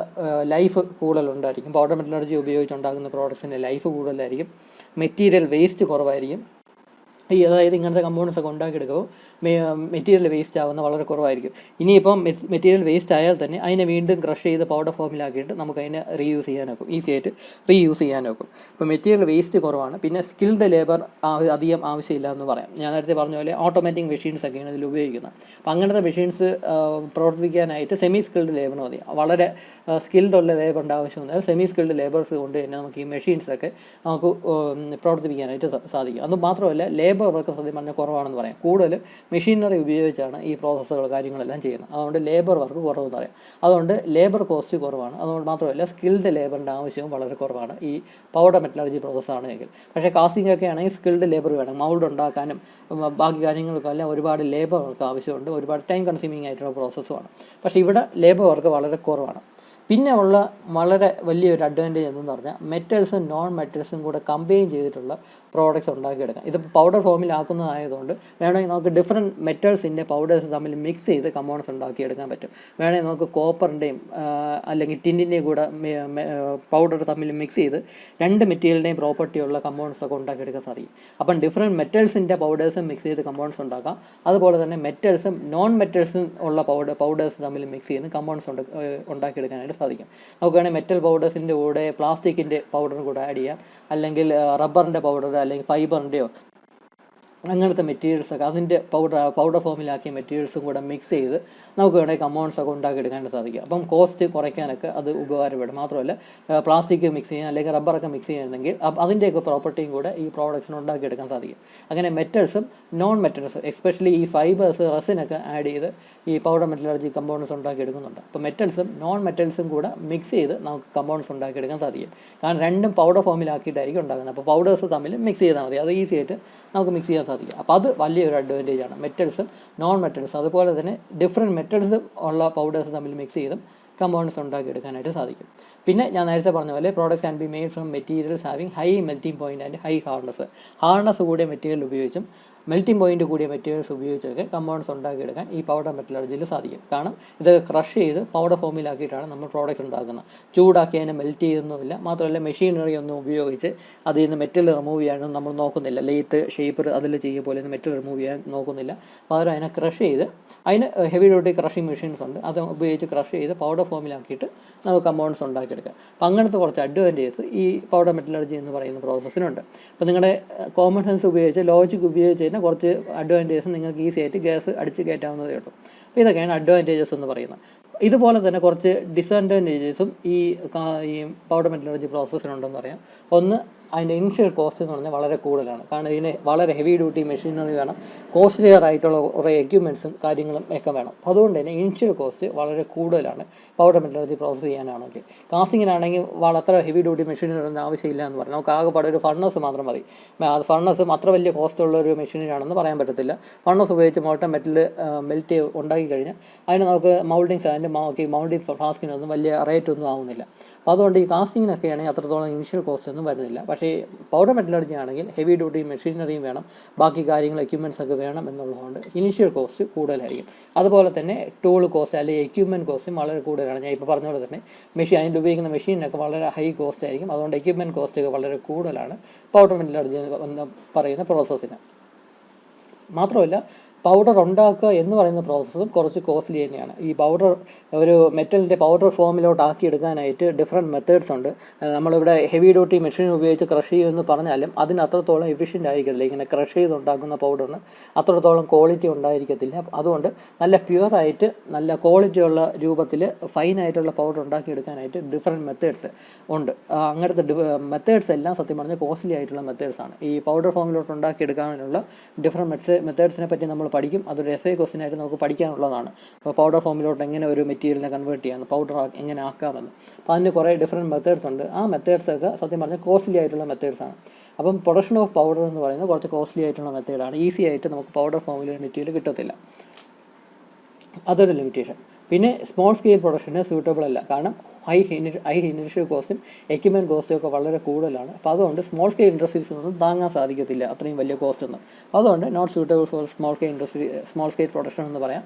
ലൈഫ് കൂടുതലുണ്ടായിരിക്കും. പൗഡർ മെറ്റലർജി ഉപയോഗിച്ചുണ്ടാക്കുന്ന പ്രോഡക്ട്സിൻ്റെ ലൈഫ് കൂടുതലായിരിക്കും. മെറ്റീരിയൽ വേസ്റ്റ് കുറവായിരിക്കും. അതായത് ഇങ്ങനത്തെ കമ്പോണൻസ് ഒക്കെ ഉണ്ടാക്കിയെടുക്കുമ്പോൾ മെറ്റീരിയൽ വേസ്റ്റ് ആവുന്ന വളരെ കുറവായിരിക്കും. ഇനിയിപ്പം മെറ്റീരിയൽ വേസ്റ്റ് ആയാൽ തന്നെ അതിനെ വീണ്ടും ക്രഷ് ചെയ്ത് പൗഡർ ഫോമിലാക്കിയിട്ട് നമുക്ക് അതിനെ റീയൂസ് ചെയ്യാനൊക്കും, ഈസി ആയിട്ട് റീയൂസ് ചെയ്യാനൊക്കും. ഇപ്പോൾ മെറ്റീരിയൽ വേസ്റ്റ് കുറവാണ്. പിന്നെ സ്കിൽഡ് ലേബർ അധികം ആവശ്യമില്ല എന്ന് പറയാം. ഞാൻ നേരത്തെ പറഞ്ഞ പോലെ ഓട്ടോമാറ്റിക് മെഷീൻസ് ഒക്കെയാണ് ഇതിൽ ഉപയോഗിക്കുന്നത്. അപ്പോൾ അങ്ങനത്തെ മെഷീൻസ് പ്രവർത്തിപ്പിക്കാനായിട്ട് സെമി സ്കിൽഡ് ലേബർ മതി. വളരെ സ്കിൽഡ് ഉള്ള ലേബറിൻ്റെ ആവശ്യമൊന്നും സെമി സ്കിൽഡ് ലേബേഴ്സ് കൊണ്ട് തന്നെ നമുക്ക് ഈ മെഷീൻസൊക്കെ നമുക്ക് പ്രവർത്തിപ്പിക്കാനായിട്ട് സാധിക്കും. അത് മാത്രമല്ല ലേബർ വർക്ക് സത്യം പറഞ്ഞാൽ കുറവാണെന്ന് പറയാം. കൂടുതൽ മെഷീനറി ഉപയോഗിച്ചാണ് ഈ പ്രോസസ്സുകൾ കാര്യങ്ങളെല്ലാം ചെയ്യുന്നത്. അതുകൊണ്ട് ലേബർ വർക്ക് കുറവെന്ന് പറയാം. അതുകൊണ്ട് ലേബർ കോസ്റ്റ് കുറവാണ്. അതുകൊണ്ട് മാത്രമല്ല സ്കിൽഡ് ലേബറിൻ്റെ ആവശ്യവും വളരെ കുറവാണ് ഈ പൗഡർ മെറ്റലർജി പ്രോസസ്സാണെങ്കിൽ. പക്ഷേ കാസ്റ്റിംഗ് ഒക്കെ ആണെങ്കിൽ സ്കിൽഡ് ലേബർ വേണം. മൗൾഡ് ഉണ്ടാക്കാനും ബാക്കി കാര്യങ്ങൾക്കെല്ലാം ഒരുപാട് ലേബർ വർക്ക് ആവശ്യമുണ്ട്. ഒരുപാട് ടൈം കൺസ്യൂമിങ് ആയിട്ടുള്ള പ്രോസസ്സുമാണ്. പക്ഷേ ഇവിടെ ലേബർ വർക്ക് വളരെ കുറവാണ്. പിന്നെ ഉള്ള വളരെ വലിയൊരു അഡ്വാൻറ്റേജ് എന്ന് പറഞ്ഞാൽ മെറ്റൽസും നോൺ മെറ്റൽസും കൂടെ കമ്പൈൻ ചെയ്തിട്ടുള്ള പ്രോഡക്റ്റ്സ് ഉണ്ടാക്കിയെടുക്കാം. ഇതിപ്പോൾ പൗഡർ ഫോമിലാക്കുന്നതായതുകൊണ്ട് വേണമെങ്കിൽ നമുക്ക് ഡിഫറെൻറ്റ് മെറ്റൽസിൻ്റെ പൗഡേഴ്സ് തമ്മിൽ മിക്സ് ചെയ്ത് കമ്പോണൻസ് ഉണ്ടാക്കിയെടുക്കാൻ പറ്റും. വേണമെങ്കിൽ നമുക്ക് കോപ്പറിൻ്റെയും അല്ലെങ്കിൽ ടിന്നിൻ്റെയും കൂടെ പൗഡർ തമ്മിൽ മിക്സ് ചെയ്ത് രണ്ട് മെറ്റീരിയലിൻ്റെയും പ്രോപ്പർട്ടിയുള്ള കമ്പോണൻസ് ഒക്കെ ഉണ്ടാക്കിയെടുക്കാൻ സാധിക്കും. അപ്പം ഡിഫറെൻറ്റ് മെറ്റൽസിൻ്റെ പൗഡേഴ്സും മിക്സ് ചെയ്ത് കമ്പോണൻസ് ഉണ്ടാക്കാം. അതുപോലെ തന്നെ മെറ്റൽസും നോൺ മെറ്റൽസും ഉള്ള പൗഡേഴ്സ് തമ്മിൽ മിക്സ് ചെയ്ത് കമ്പോണൻസ് ഉണ്ടാക്കിയെടുക്കാനായിട്ട് സാധിക്കും. നമുക്ക് വേണമെങ്കിൽ മെറ്റൽ പൗഡേഴ്സിൻ്റെ കൂടെ പ്ലാസ്റ്റിക്കിൻ്റെ പൗഡറും കൂടെ ആഡ് ചെയ്യാം. അല്ലെങ്കിൽ റബ്ബറിൻ്റെ പൗഡർ അല്ലെങ്കിൽ ഫൈബറിൻ്റെയോ അങ്ങനത്തെ മെറ്റീരിയൽസൊക്കെ അതിൻ്റെ പൗഡർ ഫോമിലാക്കിയ മെറ്റീരിയൽസും കൂടെ മിക്സ് ചെയ്ത് നമുക്ക് വേണമെങ്കിൽ കമ്പൗണ്ട്സൊക്കെ ഉണ്ടാക്കിയെടുക്കാനായിട്ട് സാധിക്കും. അപ്പം കോസ്റ്റ് കുറയ്ക്കാനൊക്കെ അത് ഉപകാരപ്പെടും. മാത്രമല്ല പ്ലാസ്റ്റിക് മിക്സ് ചെയ്യാൻ അല്ലെങ്കിൽ റബ്ബറൊക്കെ മിക്സ് ചെയ്യുന്നെങ്കിൽ അതിൻ്റെയൊക്കെ പ്രോപ്പർട്ടിയും കൂടെ ഈ പ്രോഡക്ട്സിന് ഉണ്ടാക്കിയെടുക്കാൻ സാധിക്കും. അങ്ങനെ മെറ്റൽസും നോൺ മെറ്റൽസും എസ്പെഷ്യലി ഈ ഫൈബേഴ്സ് റെസിനൊക്കെ ആഡ് ചെയ്ത് ഈ പൗഡർ മെറ്റലർജി കമ്പൗണ്ട്സ് ഉണ്ടാക്കിയെടുക്കുന്നുണ്ട്. അപ്പോൾ മെറ്റൽസും നോൺ മെറ്റൽസും കൂടെ മിക്സ് ചെയ്ത് നമുക്ക് കമ്പൗണ്ട്സ് ഉണ്ടാക്കിയെടുക്കാൻ സാധിക്കും. കാരണം രണ്ടും പൗഡർ ഫോമിലാക്കിയിട്ടായിരിക്കും ഉണ്ടാകുന്നത്. അപ്പോൾ പൗഡേഴ്സ് തമ്മിൽ മിക്സ് ചെയ്താൽ മതി, അത് ഈസി ആയിട്ട് നമുക്ക് മിക്സ് ചെയ്യാൻ സാധിക്കും. അപ്പോൾ അത് വലിയൊരു അഡ്വാൻറ്റേജ് ആണ്. മെറ്റൽസും നോൺ മെറ്റൽസും അതുപോലെ തന്നെ ഡിഫറെൻറ്റ് മെറ്റൽസ് ഉള്ള പൗഡേഴ്സ് തമ്മിൽ മിക്സ് ചെയ്തും കമ്പൗണ്ട്സ് ഉണ്ടാക്കിയെടുക്കാനായിട്ട് സാധിക്കും. പിന്നെ ഞാൻ നേരത്തെ പറഞ്ഞ പോലെ products can be made from materials having high melting point and high hardness കൂടിയ മെറ്റീരിയൽ ഉപയോഗിച്ചും മെൽറ്റിംഗ് പോയിൻറ്റ് കൂടിയ മെറ്റീരിയൽസ് ഉപയോഗിച്ചൊക്കെ കമ്പൗണ്ട്സ് ഉണ്ടാക്കിയെടുക്കാൻ ഈ പൗഡർ മെറ്റലർജിയിൽ സാധിക്കും. കാരണം ഇത് ക്രഷ് ചെയ്ത് പൗഡർ ഫോമിലാക്കിയിട്ടാണ് നമ്മൾ പ്രോഡക്റ്റ്സ് ഉണ്ടാക്കുന്നത്. ചൂടാക്കി അതിനെ മെൽറ്റ് ചെയ്തൊന്നുമില്ല. മാത്രമല്ല മെഷീനറി ഒന്നും ഉപയോഗിച്ച് അതിൽ നിന്ന് മെറ്റൽ റിമൂവ് ചെയ്യാനൊന്നും നമ്മൾ നോക്കുന്നില്ല. ലെയ്ത്ത് ഷേപ്പർ അതിൽ ചെയ്യുക പോലെ മെറ്റൽ റിമൂവ് ചെയ്യാൻ നോക്കുന്നില്ല. പകരം അതിനെ ക്രഷ് ചെയ്ത് അതിന് ഹെവി ഡ്യൂട്ടി ക്രഷിങ് മെഷീൻസ് ഉണ്ട്, അത് ഉപയോഗിച്ച് ക്രഷ് ചെയ്ത് പൗഡർ ഫോമിലാക്കിയിട്ട് നമുക്ക് കമ്പൗണ്ട്സ് ഉണ്ടാക്കിയെടുക്കാം. അപ്പം അങ്ങനത്തെ കുറച്ച് അഡ്വാൻറ്റേജസ് ഈ പൗഡർ മെറ്റലർജി എന്ന് പറയുന്ന പ്രോസസ്സിനുണ്ട്. അപ്പോൾ നിങ്ങളുടെ കോമൺ സെൻസ് ഉപയോഗിച്ച് ലോജിക് ഉപയോഗിച്ച് തന്നെ കുറച്ച് അഡ്വാൻറ്റേജസ് നിങ്ങൾക്ക് ഈസി ആയിട്ട് ഗ്യാസ് അടിച്ച് കയറ്റാവുന്നതേ ഉള്ളൂ. അപ്പോൾ ഇതൊക്കെയാണ് അഡ്വാൻറ്റേജസ് എന്ന് പറയുന്നത്. ഇതുപോലെ തന്നെ കുറച്ച് ഡിസഡ്വാൻറ്റേജസും ഈ പൗഡർ മെറ്റലർജി പ്രോസസ്സിനുണ്ടെന്ന് പറയാം. ഒന്ന്, അതിൻ്റെ ഇനിഷ്യൽ കോസ്റ്റ് എന്ന് പറഞ്ഞാൽ വളരെ കൂടുതലാണ്. കാരണം ഇതിന് വളരെ ഹെവി ഡ്യൂട്ടി മെഷീനറി വേണം, കോസ്റ്റ്ലിയർ ആയിട്ടുള്ള കുറേ എക്യുപ്മെൻറ്റ്സും കാര്യങ്ങളും ഒക്കെ വേണം. അതുകൊണ്ട് തന്നെ ഇനിഷ്യൽ കോസ്റ്റ് വളരെ കൂടുതലാണ് പൗഡർ മെറ്റലർജി പ്രോസസ്സ് ചെയ്യാനാണെങ്കിൽ. കാസ്റ്റിങ്ങിനാണെങ്കിൽ അത്ര ഹെവി ഡ്യൂട്ടി മെഷീനറി ആവശ്യമില്ല എന്ന് പറഞ്ഞാൽ നമുക്ക് ആകെപ്പാടെ ഒരു ഫർണസ് മാത്രം മതി. അത് ഫർണസും അത്ര വലിയ കോസ്റ്റ് ഉള്ള ഒരു മെഷീനാണെന്ന് പറയാൻ പറ്റത്തില്ല. ഫർണസ് ഉപയോഗിച്ച് മോട്ടർ മെറ്റൽ മെൽറ്റ് ഉണ്ടാക്കി കഴിഞ്ഞാൽ അതിന് നമുക്ക് മൗൾഡിങ്സ് അതിൻ്റെ മൗൾഡിങ് ഫ്ലാസ്കിനൊന്നും വലിയ റേറ്റ് ഒന്നും ആവുന്നില്ല. അപ്പോൾ അതുകൊണ്ട് ഈ കാസ്റ്റിങ്ങിനൊക്കെ ആണെങ്കിൽ അത്രത്തോളം ഇനിഷ്യൽ കോസ്റ്റ് ഒന്നും വരുന്നില്ല. പക്ഷേ പൗഡർ മെറ്റലർജി ആണെങ്കിൽ ഹെവി ഡ്യൂട്ടി മെഷീനറിയും വേണം, ബാക്കി കാര്യങ്ങൾ എക്യുപ്മെൻറ്റ്സ് ഒക്കെ വേണം എന്നുള്ളതുകൊണ്ട് ഇനിഷ്യൽ കോസ്റ്റ് കൂടുതലായിരിക്കും. അതുപോലെ തന്നെ ടൂൾ കോസ്റ്റ് അല്ലെങ്കിൽ എക്യുപ്മെൻറ്റ് കോസ്റ്റും വളരെ കൂടുതലാണ്. ഞാൻ ഇപ്പോൾ പറഞ്ഞ പോലെ തന്നെ അതിൻ്റെ ഉപയോഗിക്കുന്ന മെഷീനൊക്കെ വളരെ ഹൈ കോസ്റ്റ് ആയിരിക്കും. അതുകൊണ്ട് എക്യുപ്മെൻറ്റ് കോസ്റ്റ് ഒക്കെ വളരെ കൂടുതലാണ് പൗഡർ മെറ്റലർജി എന്ന് പറയുന്ന പ്രോസസ്സിന്. മാത്രമല്ല പൗഡർ ഉണ്ടാക്കുക എന്ന് പറയുന്ന പ്രോസസ്സും കുറച്ച് കോസ്റ്റ്ലി തന്നെയാണ്. ഈ പൗഡർ ഒരു മെറ്റലിൻ്റെ പൗഡർ ഫോമിലോട്ട് ആക്കിയെടുക്കാനായിട്ട് ഡിഫറെൻറ്റ് മെത്തേഡ്സ് ഉണ്ട്. നമ്മളിവിടെ ഹെവി ഡ്യൂട്ടി മെഷീൻ ഉപയോഗിച്ച് ക്രഷ് ചെയ്യുമെന്ന് പറഞ്ഞാലും അതിന് അത്രത്തോളം എഫിഷ്യൻ്റ് ആയിരിക്കത്തില്ല. ഇങ്ങനെ ക്രഷ് ചെയ്തുണ്ടാക്കുന്ന പൗഡറിന് അത്രത്തോളം ക്വാളിറ്റി ഉണ്ടായിരിക്കത്തില്ല. അതുകൊണ്ട് നല്ല പ്യുവറായിട്ട് നല്ല ക്വാളിറ്റിയുള്ള രൂപത്തിൽ ഫൈനായിട്ടുള്ള പൗഡർ ഉണ്ടാക്കിയെടുക്കാനായിട്ട് ഡിഫറെൻറ്റ് മെത്തേഡ്സ് ഉണ്ട്. അങ്ങനത്തെ മെത്തേഡ്സ് എല്ലാം സത്യം പറഞ്ഞാൽ കോസ്റ്റ്ലി ആയിട്ടുള്ള മെത്തേഡ്സാണ്. ഈ പൗഡർ ഫോമിലോട്ട് ഉണ്ടാക്കിയെടുക്കാനുള്ള ഡിഫറെൻറ്റ് മെത്തേഡ്സിനെ പറ്റി നമ്മൾ പഠിക്കും. അതൊരു എസ്ഐ ക്വസ്റ്റ്യനായിട്ട് നമുക്ക് പഠിക്കാനുള്ളതാണ്. അപ്പോൾ പൗഡർ ഫോമിലോട്ട് എങ്ങനെ ഒരു മെറ്റീരിയലിനെ കൺവേർട്ട് ചെയ്യാമെന്ന്, പൗഡർ എങ്ങനെ ആക്കാമെന്ന്. അപ്പോൾ അതിന് കുറേ ഡിഫറെൻറ്റ് മെത്തേഡ്സ് ഉണ്ട്. ആ മെത്തേഡ്സൊക്കെ സത്യം പറഞ്ഞാൽ കോസ്റ്റ്ലി ആയിട്ടുള്ള മെത്തേഡ്സാണ്. അപ്പം പ്രൊഡക്ഷൻ ഓഫ് പൗഡർ എന്ന് പറയുന്നത് കുറച്ച് കോസ്റ്റ്ലി ആയിട്ടുള്ള മെത്തേഡാണ്. ഈസി ആയിട്ട് നമുക്ക് പൗഡർ ഫോമിൽ മെറ്റീരിയൽ കിട്ടത്തില്ല. അതൊരു ലിമിറ്റേഷൻ. പിന്നെ സ്മോൾ സ്കെയിൽ പ്രൊഡക്ഷന് സ്യൂട്ടബിൾ അല്ല. കാരണം ഹൈ ഇനിഷ്യൽ കോസ്റ്റും എക്യുപ്മെൻറ്റ് കോസ്റ്റും ഒക്കെ വളരെ കൂടുതലാണ്. അപ്പോൾ അതുകൊണ്ട് സ്മോൾ സ്കെയിൽ ഇൻഡസ്ട്രീസിനൊന്നും താങ്ങാൻ സാധിക്കത്തില്ല അത്രയും വലിയ കോസ്റ്റൊന്നും. അതുകൊണ്ട് not suitable for small scale production എന്ന് പറയാം.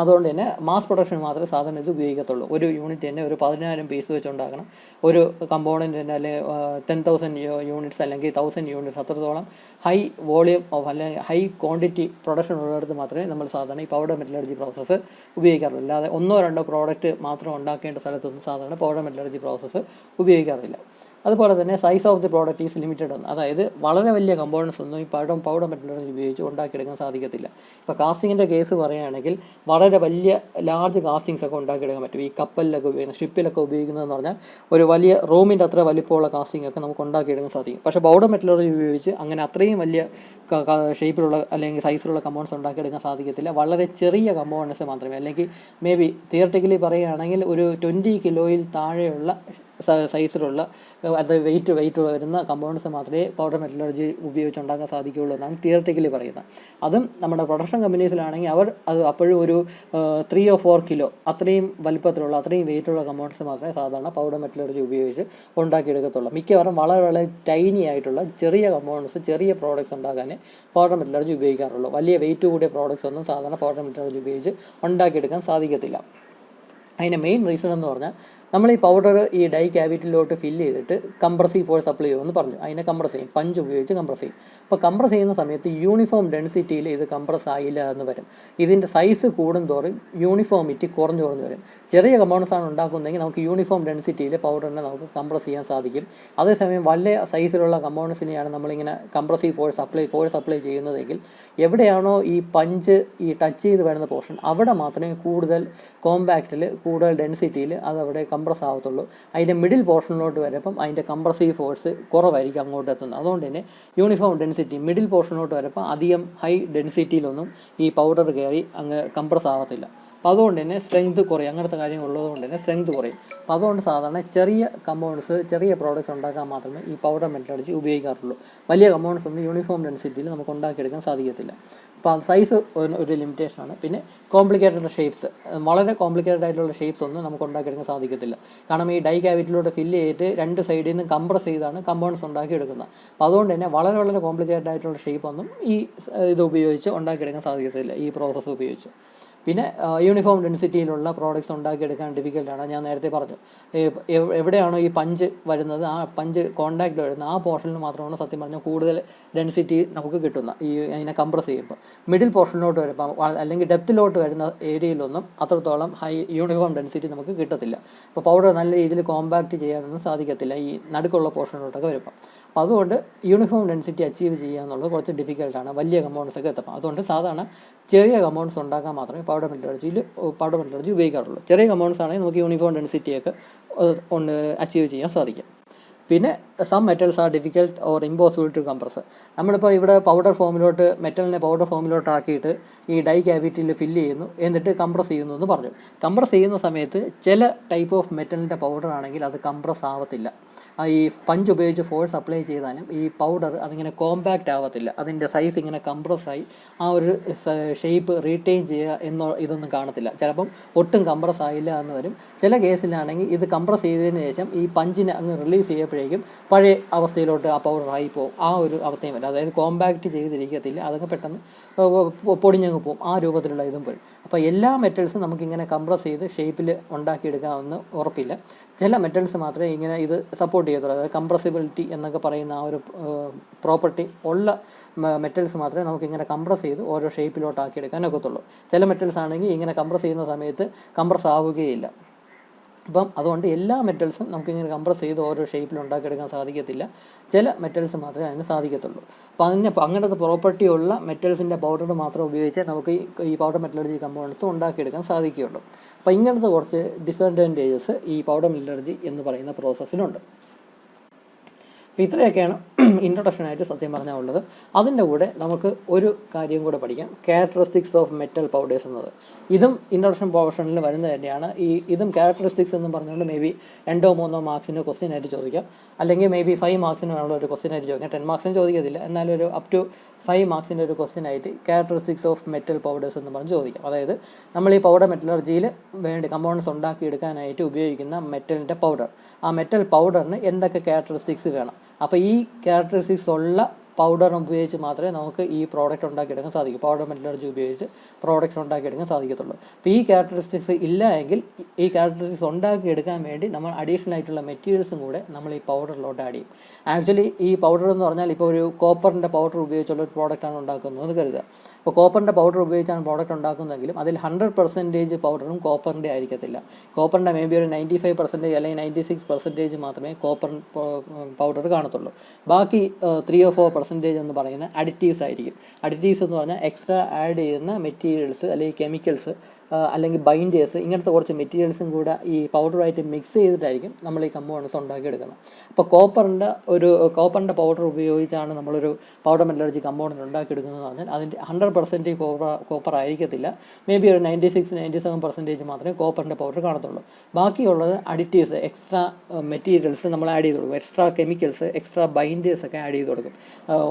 അതുകൊണ്ട് തന്നെ മാസ് പ്രൊഡക്ഷൻ മാത്രമേ സാധാരണ ഇത് ഉപയോഗിക്കത്തുള്ളൂ. ഒരു യൂണിറ്റ് തന്നെ ഒരു 10,000 പീസ് വെച്ചുണ്ടാക്കണം. ഒരു കമ്പോണൻറ്റ് തന്നെ അല്ലെങ്കിൽ 10,000 യൂണിറ്റ്സ് അല്ലെങ്കിൽ 1,000 യൂണിറ്റ്സ് അത്രത്തോളം ഹൈ വോളിയം ഓഫ് അല്ലെങ്കിൽ ഹൈ ക്വാണ്ടിറ്റി പ്രൊഡക്ഷൻ ഉള്ളിടത്ത് മാത്രമേ നമ്മൾ സാധാരണ ഈ പൗഡർ മെറ്റലർജി പ്രോസസ്സ് ഉപയോഗിക്കാറുള്ളൂ. അല്ലാതെ 1-2 പ്രോഡക്റ്റ് മാത്രം ഉണ്ടാക്കേണ്ട സ്ഥലത്തൊന്നും സാധാരണ പൗഡർ മെറ്റലർജി പ്രോസസ്സ് ഉപയോഗിക്കാറില്ല. അതുപോലെ തന്നെ size of the product is limited എന്ന്, അതായത് വളരെ വലിയ കമ്പോണൻസ് ഒന്നും ഈ പൗഡർ മെറ്റലർജി ഉപയോഗിച്ച് ഉണ്ടാക്കിയെടുക്കാൻ സാധിക്കത്തില്ല. ഇപ്പോൾ കാസ്റ്റിങ്ങിൻ്റെ കേസ് പറയുകയാണെങ്കിൽ വളരെ വലിയ ലാർജ് കാസ്റ്റിങ്സ് ഒക്കെ ഉണ്ടാക്കിയെടുക്കാൻ പറ്റും. ഈ കപ്പലിലൊക്കെ ഉപയോഗിക്കുന്ന ഷിപ്പിലൊക്കെ ഉപയോഗിക്കുന്നതെന്ന് പറഞ്ഞാൽ ഒരു വലിയ റൂമിൻ്റെ അത്ര വലിപ്പമുള്ള കാസ്റ്റിംഗ് ഒക്കെ നമുക്ക് ഉണ്ടാക്കിയെടുക്കാൻ സാധിക്കും. പക്ഷേ പൗഡർ മെറ്റലർജി ഉപയോഗിച്ച് അങ്ങനെ അത്രയും വലിയ ഷേപ്പിലുള്ള അല്ലെങ്കിൽ സൈസിലുള്ള കമ്പോണൻസ് ഉണ്ടാക്കിയെടുക്കാൻ സാധിക്കത്തില്ല. വളരെ ചെറിയ കമ്പോണൻസ് മാത്രമേ, അല്ലെങ്കിൽ മേ ബി തിയററ്റിക്കലി പറയുകയാണെങ്കിൽ ഒരു 20 കിലോയിൽ താഴെയുള്ള സൈസിലുള്ള അത് വെയിറ്റ് വരുന്ന കമ്പോണൻസ് മാത്രമേ പൗഡർ മെറ്റലർജി ഉപയോഗിച്ച് ഉണ്ടാക്കാൻ സാധിക്കുകയുള്ളൂ എന്നാണ് തിയററ്റിക്കലി പറയുന്നത്. അതും നമ്മുടെ പ്രൊഡക്ഷൻ കമ്പനീസിലാണെങ്കിൽ അവർ അത് അപ്പോഴും ഒരു 3 or 4 കിലോ അത്രയും വലിപ്പത്തിലുള്ള അത്രയും വെയിറ്റുള്ള കമ്പോണൻസ് മാത്രമേ സാധാരണ പൗഡർ മെറ്റലർജി ഉപയോഗിച്ച് ഉണ്ടാക്കിയെടുക്കത്തുള്ളൂ. മിക്കവാറും വളരെ വളരെ ടൈനി ആയിട്ടുള്ള ചെറിയ കമ്പോണൻസ് ചെറിയ പ്രോഡക്റ്റ്സ് ഉണ്ടാക്കാൻ പൗഡർ മെറ്റലർജി ഉപയോഗിക്കാറുള്ളൂ. വലിയ വെയിറ്റ് കൂടിയ പ്രോഡക്റ്റ്സ് ഒന്നും സാധാരണ പൗഡർ മെറ്റലർജി ഉപയോഗിച്ച് ഉണ്ടാക്കിയെടുക്കാൻ സാധിക്കത്തില്ല. അതിൻ്റെ മെയിൻ റീസൺ എന്ന് പറഞ്ഞാൽ നമ്മൾ ഈ പൗഡർ ഈ ഡൈ ക്യാവിറ്റിയിലോട്ട് ഫില്ല് ചെയ്തിട്ട് കംപ്രസീവ് ഫോഴ്സ് അപ്ലൈ ചെയ്യുമെന്ന് പറഞ്ഞു. അതിനെ കംപ്രസ് ചെയ്യും, പഞ്ച് ഉപയോഗിച്ച് കംപ്രസ് ചെയ്യും. അപ്പോൾ കംപ്രസ് ചെയ്യുന്ന സമയത്ത് യൂണിഫോം ഡെൻസിറ്റിയിൽ ഇത് കംപ്രസ് ആയില്ല എന്ന് വരും. ഇതിൻ്റെ സൈസ് കൂടുന്തോറും യൂണിഫോമിറ്റി കുറഞ്ഞു വരും. ചെറിയ കമ്പൗണ്ട്സ് ആണ് ഉണ്ടാക്കുന്നതെങ്കിൽ നമുക്ക് യൂണിഫോം ഡെൻസിറ്റിയിൽ പൗഡറിനെ നമുക്ക് കംപ്രസ് ചെയ്യാൻ സാധിക്കും. അതേസമയം വലിയ സൈസിലുള്ള കമ്പൗണ്ട്സിനെയാണ് നമ്മളിങ്ങനെ കംപ്രസീവ് ഫോഴ്സ് അപ്ലൈ ചെയ്യുന്നതെങ്കിൽ എവിടെയാണോ ഈ പഞ്ച് ഈ ടച്ച് ചെയ്ത് വരുന്ന പോർഷൻ അവിടെ മാത്രമേ കൂടുതൽ കോമ്പാക്റ്റിൽ കൂടുതൽ ഡെൻസിറ്റിയിൽ അതവിടെ കംപ്രസ് ആവത്തുള്ളൂ. അതിൻ്റെ മിഡിൽ പോർഷനിലോട്ട് വരുമ്പം അതിൻ്റെ കംപ്രസീവ് ഫോഴ്സ് കുറവായിരിക്കും അങ്ങോട്ട് എത്തുന്നത്. അതുകൊണ്ട് തന്നെ യൂണിഫോം ഡെൻസിറ്റി മിഡിൽ പോർഷനിലോട്ട് വരുമ്പോൾ അധികം ഹൈ ഡെൻസിറ്റിയിലൊന്നും ഈ പൗഡർ കയറി അങ്ങ് കംപ്രസ് ആവത്തില്ല. അപ്പോൾ അതുകൊണ്ട് തന്നെ സ്ട്രെങ്ത് കുറയും. അങ്ങനത്തെ കാര്യങ്ങളുള്ളതുകൊണ്ട് തന്നെ സ്ട്രെങ്ത് കുറയും. അപ്പോൾ അതുകൊണ്ട് സാധാരണ ചെറിയ കമ്പൗണ്ട്സ് ചെറിയ പ്രോഡക്റ്റ്സ് ഉണ്ടാക്കാൻ മാത്രമേ ഈ പൗഡർ മെറ്റലർജി ഉപയോഗിക്കാറുള്ളൂ. വലിയ കമ്പൗണ്ട്സ് ഒന്നും യൂണിഫോം ഡെൻസിറ്റിയിൽ നമുക്ക് ഉണ്ടാക്കിയെടുക്കാൻ സാധിക്കത്തില്ല. അപ്പോൾ സൈസ് ഒരു ലിമിറ്റേഷനാണ്. പിന്നെ കോംപ്ലിക്കേറ്റഡ് ഷേപ്സ്, വളരെ കോംപ്ലിക്കേറ്റഡ് ആയിട്ടുള്ള ഷേപ്സ് ഒന്നും നമുക്ക് ഉണ്ടാക്കിയെടുക്കാൻ സാധിക്കത്തില്ല. കാരണം ഈ ഡൈ ക്യാവിറ്റിയിലൂടെ ഫില്ല് ചെയ്തിട്ട് രണ്ട് സൈഡിൽ നിന്ന് കംപ്രസ് ചെയ്താണ് കമ്പൗണ്ട്സ് ഉണ്ടാക്കിയെടുക്കുന്നത്. അപ്പോൾ അതുകൊണ്ട് തന്നെ വളരെ കോംപ്ലിക്കേറ്റഡ് ആയിട്ടുള്ള ഷേപ്പൊന്നും ഈ ഇത് ഉപയോഗിച്ച് ഉണ്ടാക്കിയെടുക്കാൻ സാധിക്കത്തില്ല, ഈ പ്രോസസ്സ് ഉപയോഗിച്ച്. പിന്നെ യൂണിഫോം ഡെൻസിറ്റിയിലുള്ള പ്രോഡക്റ്റ്സ് ഉണ്ടാക്കിയെടുക്കാൻ ഡിഫിക്കൽട്ടാണ്. ഞാൻ നേരത്തെ പറഞ്ഞു, എവിടെയാണോ ഈ പഞ്ച് വരുന്നത്, ആ പഞ്ച് കോണ്ടാക്ട് വരുന്നത് ആ പോർഷനിൽ മാത്രമാണ് സത്യം പറഞ്ഞാൽ കൂടുതൽ ഡെൻസിറ്റി നമുക്ക് കിട്ടുന്നത് ഈ അതിനെ കംപ്രസ് ചെയ്യുമ്പോൾ. മിഡിൽ പോർഷനിലോട്ട് വരുമ്പോൾ അല്ലെങ്കിൽ ഡെപ്തിലോട്ട് വരുന്ന ഏരിയയിലൊന്നും അത്രത്തോളം ഹൈ യൂണിഫോം ഡെൻസിറ്റി നമുക്ക് കിട്ടത്തില്ല. അപ്പോൾ പൗഡർ നല്ല രീതിയിൽ കോമ്പാക്റ്റ് ചെയ്യാനൊന്നും സാധിക്കത്തില്ല ഈ നടുക്കുള്ള പോർഷനിലോട്ടൊക്കെ വരുമ്പോൾ. അപ്പോൾ അതുകൊണ്ട് യൂണിഫോം ഡെൻസിറ്റി അച്ചീവ് ചെയ്യുക എന്നുള്ളത് കുറച്ച് ഡിഫിക്കൽട്ടാണ് വലിയ കമ്പൗണ്ട്സൊക്കെ എത്തുമ്പോൾ. അതുകൊണ്ട് സാധാരണ ചെറിയ കമ്പൗണ്ട്സ് ഉണ്ടാക്കാൻ മാത്രമേ പൗഡർ മെറ്റലർജി ഉപയോഗിക്കാറുള്ളൂ. ചെറിയ കമ്പൗണ്ട്സ് ആണെങ്കിൽ നമുക്ക് യൂണിഫോം ഡെൻസിറ്റിയൊക്കെ അച്ചീവ് ചെയ്യാൻ സാധിക്കും. പിന്നെ some metals are difficult or impossible to compress. നമ്മളിപ്പോൾ ഇവിടെ മെറ്റലിനെ പൗഡർ ഫോമിലോട്ട് ആക്കിയിട്ട് ഈ ഡൈ ക്യാവിറ്റിയിൽ ഫില്ല് ചെയ്യുന്നു, എന്നിട്ട് കംപ്രസ് ചെയ്യുന്നു എന്ന് പറഞ്ഞു. കംപ്രസ് ചെയ്യുന്ന സമയത്ത് ചില ടൈപ്പ് ഓഫ് മെറ്റലിൻ്റെ പൗഡർ ആണെങ്കിൽ അത് കംപ്രസ് ആവത്തില്ല. ഈ പഞ്ച് ഉപയോഗിച്ച് ഫോഴ്സ് അപ്ലൈ ചെയ്താലും ഈ പൗഡർ അതിങ്ങനെ കോമ്പാക്റ്റ് ആവത്തില്ല. അതിൻ്റെ സൈസ് ഇങ്ങനെ കംപ്രസ്സായി ആ ഒരു ഷേപ്പ് റീറ്റെയിൻ ചെയ്യുക ഇതൊന്നും കാണത്തില്ല. ചിലപ്പം ഒട്ടും കംപ്രസ് ആയില്ല എന്ന് വരും. ചില കേസിലാണെങ്കിൽ ഇത് കംപ്രസ് ചെയ്തതിന് ശേഷം ഈ പഞ്ചിനെ അങ്ങ് റിലീസ് ചെയ്യുമ്പോഴേക്കും പഴയ അവസ്ഥയിലോട്ട് ആ പൗഡർ ആയി പോകും. ആ ഒരു അവസ്ഥയും വരും. അതായത് കോമ്പാക്റ്റ് ചെയ്തിരിക്കത്തില്ല, അതങ്ങ് പെട്ടെന്ന് പൊടിഞ്ഞങ്ങ് പോകും. ആ രൂപത്തിലുള്ള ഇതും വരും. അപ്പോൾ എല്ലാ മെറ്റൽസും നമുക്കിങ്ങനെ കംപ്രസ് ചെയ്ത് ഷേപ്പിൽ ഉണ്ടാക്കിയെടുക്കാമെന്ന് ഉറപ്പില്ല. ചില മെറ്റൽസ് മാത്രമേ ഇങ്ങനെ ഇത് സപ്പോർട്ട് ചെയ്യത്തുള്ളൂ. അതായത് കംപ്രസിബിലിറ്റി എന്നൊക്കെ പറയുന്ന ആ ഒരു പ്രോപ്പർട്ടി ഉള്ള മെറ്റൽസ് മാത്രമേ നമുക്കിങ്ങനെ കംപ്രസ് ചെയ്ത് ഓരോ ഷേപ്പിലോട്ടാക്കിയെടുക്കാൻ ഒക്കത്തുള്ളൂ. ചില മെറ്റൽസ് ആണെങ്കിൽ ഇങ്ങനെ കംപ്രസ് ചെയ്യുന്ന സമയത്ത് കംപ്രസ് ആവുകയില്ല. അപ്പം അതുകൊണ്ട് എല്ലാ മെറ്റൽസും നമുക്കിങ്ങനെ കംപ്രസ് ചെയ്ത് ഓരോ ഷേപ്പിൽ ഉണ്ടാക്കിയെടുക്കാൻ സാധിക്കത്തില്ല. ചില മെറ്റൽസ് മാത്രമേ അതിന് സാധിക്കത്തുള്ളൂ. അപ്പോൾ അങ്ങനത്തെ പ്രോപ്പർട്ടി ഉള്ള മെറ്റൽസിൻ്റെ പൗഡർ മാത്രം ഉപയോഗിച്ച് നമുക്ക് ഈ പൗഡർ മെറ്റലർജി കമ്പൗണ്ട്സ് ഉണ്ടാക്കിയെടുക്കാൻ സാധിക്കുകയുള്ളൂ. അപ്പോൾ ഇങ്ങനത്തെ കുറച്ച് ഡിസഡ്വാൻറ്റേജസ് ഈ പൗഡർ മെറ്റലർജി എന്ന് പറയുന്ന പ്രോസസ്സിനുണ്ട്. അപ്പോൾ ഇത്രയൊക്കെയാണ് ഇൻട്രൊഡക്ഷനായിട്ട് സത്യം പറഞ്ഞാൽ ഉള്ളത്. അതിൻ്റെ കൂടെ നമുക്ക് ഒരു കാര്യം കൂടെ പഠിക്കാം, ക്യാരക്ടറിസ്റ്റിക്സ് ഓഫ് മെറ്റൽ പൗഡേഴ്സ് എന്നത്. ഇതും ഇൻട്രൊഡക്ഷൻ പോർഷനിൽ വരുന്നത് തന്നെയാണ്. ഇതും ക്യാരക്ടറിസ്റ്റിക്സ് എന്ന് പറഞ്ഞുകൊണ്ട് മേ ബി 2-3 മാർക്സിന് ക്വസ്റ്റ്യൻ ആയിട്ട് ചോദിക്കാം, അല്ലെങ്കിൽ മേ ബി 5 മാർക്സിനുള്ള ഒരു ക്വസ്റ്റ്യൻ ആയിട്ട് ചോദിക്കാം. 10 മാർക്സിന് ചോദിക്കത്തില്ല, എന്നാലും ഒരു അപ് ടു 5 മാർക്സിൻ്റെ ഒരു ക്വസ്റ്റ്യൻ ആയിട്ട് ക്യാരക്ടറിസ്റ്റിക്സ് ഓഫ് മെറ്റൽ പൗഡേഴ്സ് എന്ന് പറഞ്ഞ് ചോദിക്കാം. അതായത് നമ്മൾ ഈ പൗഡർ മെറ്റലർജിയിൽ വേണ്ടി കമ്പൗണ്ട്സ് ഉണ്ടാക്കിയെടുക്കാനായിട്ട് ഉപയോഗിക്കുന്ന മെറ്റലിൻ്റെ പൗഡർ, ആ മെറ്റൽ പൗഡറിന് എന്തൊക്കെ ക്യാരക്ടറിസ്റ്റിക്സ് വേണം. അപ്പോൾ ഈ ക്യാരക്ടറിസ്റ്റിക്സ് ഉള്ള പൗഡർ ഉപയോഗിച്ച് മാത്രമേ നമുക്ക് ഈ പ്രോഡക്റ്റ് ഉണ്ടാക്കിയെടുക്കാൻ സാധിക്കൂ. പൗഡർ മെറ്റലർജി ഉപയോഗിച്ച് പ്രോഡക്റ്റ്സ് ഉണ്ടാക്കിയെടുക്കാൻ സാധിക്കത്തുള്ളൂ. അപ്പോൾ ഈ ക്യാരക്ടറിസ്റ്റിക്സ് ഇല്ല എങ്കിൽ ഈ ക്യാരക്ടറിസ്റ്റിക്സ് ഉണ്ടാക്കിയെടുക്കാൻ വേണ്ടി നമ്മൾ അഡീഷണൽ ആയിട്ടുള്ള മെറ്റീരിയൽസും കൂടെ നമ്മൾ ഈ പൗഡറിലോട്ട് ആഡ് ചെയ്യും. ആക്ച്വലി ഈ പൗഡർ എന്ന് പറഞ്ഞാൽ ഇപ്പോൾ ഒരു കോപ്പറിൻ്റെ പൗഡർ ഉപയോഗിച്ചുള്ള ഒരു പ്രോഡക്റ്റാണ് ഉണ്ടാക്കുന്നത് എന്ന് കരുതുക. അപ്പോൾ കോപ്പറിൻ്റെ പൗഡർ ഉപയോഗിച്ചാണ് പ്രോഡക്റ്റ് ഉണ്ടാക്കുന്നതെങ്കിലും അതിൽ 100% പൗഡറും കോപ്പറിൻ്റെ ആയിരിക്കത്തില്ല. കോപ്പറിൻ്റെ മേ ബി ഒരു 95% അല്ലെങ്കിൽ 96% മാത്രമേ കോപ്പർ പൗഡർ കാണത്തുള്ളൂ. ബാക്കി 3 or 4% എന്ന് പറയുന്ന അഡിറ്റീവ്സ് ആയിരിക്കും. അഡിറ്റീവ്സ് എന്ന് പറഞ്ഞാൽ എക്സ്ട്രാ ആഡ് ചെയ്യുന്ന മെറ്റീരിയൽസ് അല്ലെങ്കിൽ കെമിക്കൽസ് അല്ലെങ്കിൽ ബൈൻഡേഴ്സ്, ഇങ്ങനത്തെ കുറച്ച് മെറ്റീരിയൽസും കൂടെ ഈ പൗഡറുമായിട്ട് മിക്സ് ചെയ്തിട്ടായിരിക്കും നമ്മൾ ഈ കമ്പൗണ്ട്സ് ഉണ്ടാക്കിയെടുക്കുന്നത്. അപ്പോൾ കോപ്പറിൻ്റെ പൗഡർ ഉപയോഗിച്ചാണ് നമ്മളൊരു പൗഡർ മെറ്റലർജി കമ്പൗണ്ട് ഉണ്ടാക്കിയെടുക്കുന്നതെന്ന് പറഞ്ഞാൽ അതിൻ്റെ 100% കോപ്പർ ആയിരിക്കത്തില്ല. മേ ബി ഒരു 96-97% മാത്രമേ കോപ്പറിൻ്റെ പൗഡർ കാണത്തുള്ളൂ. ബാക്കിയുള്ളത് അഡിറ്റീവ്സ്, എക്സ്ട്രാ മെറ്റീരിയൽസ് നമ്മൾ ആഡ് ചെയ്ത് കൊടുക്കും, എക്സ്ട്രാ കെമിക്കൽസ്, എക്സ്ട്രാ ബൈൻഡേഴ്സ് ഒക്കെ ആഡ് ചെയ്ത് കൊടുക്കും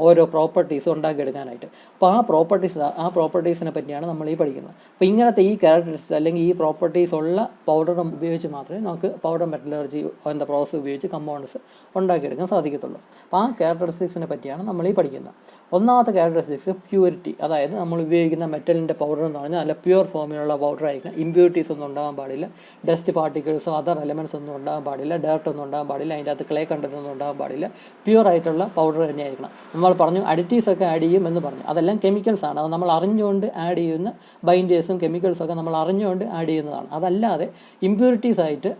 ഓരോ പ്രോപ്പർട്ടീസ് ഉണ്ടാക്കിയെടുക്കാനായിട്ട്. അപ്പോൾ ആ പ്രോപ്പർട്ടീസിനെ പറ്റിയാണ് നമ്മൾ ഈ പഠിക്കുന്നത്. അപ്പോൾ ഇങ്ങനത്തെ ഈ ക്യാരക്ടറിസ്റ്റിക്സ് അല്ലെങ്കിൽ ഈ പ്രോപ്പർട്ടീസ് ഉള്ള പൗഡർ ഉപയോഗിച്ച് മാത്രമേ നമുക്ക് പൗഡർ മെറ്റലർജി എന്ന പ്രോസസ്സ് ഉപയോഗിച്ച് കമ്പൗണ്ട്സ് ഉണ്ടാക്കിയെടുക്കാൻ സാധിക്കത്തുള്ളൂ. അപ്പോൾ ആ ക്യാരക്ടറിസ്റ്റിക്സിനെ പറ്റിയാണ് നമ്മൾ ഈ പഠിക്കുന്നത്. ഒന്നാമത്തെ ക്യാരക്ടറിസ്റ്റിക്സ് പ്യൂരിറ്റി, അതായത് നമ്മൾ ഉപയോഗിക്കുന്ന മെറ്റലിൻ്റെ പൗഡർ എന്ന് പറഞ്ഞാൽ നല്ല പ്യുവർ ഫോമിലുള്ള പൗഡർ ആയിരിക്കണം. ഇമ്പ്യൂരിറ്റീസ് ഒന്നും ഉണ്ടാകാൻ പാടില്ല, ഡസ്റ്റ് പാർട്ടിക്കിൾസോ അതർ എലമെൻറ്റ്സ് ഒന്നും ഉണ്ടാകാൻ പാടില്ല, ഡേർട്ട് ഒന്നും ഉണ്ടാകാൻ പാടില്ല, അതിൻ്റെ അകത്ത് ക്ലേ കണ്ടന്റ് ഒന്നും ഉണ്ടാകാൻ പാടില്ല, പ്യുവർ ആയിട്ടുള്ള പൗഡർ തന്നെ ആയിരിക്കണം. നമ്മൾ പറഞ്ഞു അഡിറ്റീവ്സ് ഒക്കെ ആഡ് ചെയ്യും എന്ന് പറഞ്ഞു, അതെല്ലാം കെമിക്കൽസ് ആണ്. അത് നമ്മൾ അറിഞ്ഞുകൊണ്ട് ആഡ് ചെയ്യുന്ന ബൈൻഡേഴ്സും കെമിക്കൽസൊക്കെ നമ്മൾ അറിഞ്ഞുകൊണ്ട് ആഡ് ചെയ്യുന്നതാണ്. അതല്ലാതെ ഇമ്പ്യൂരിറ്റീസ് ആയിട്ട്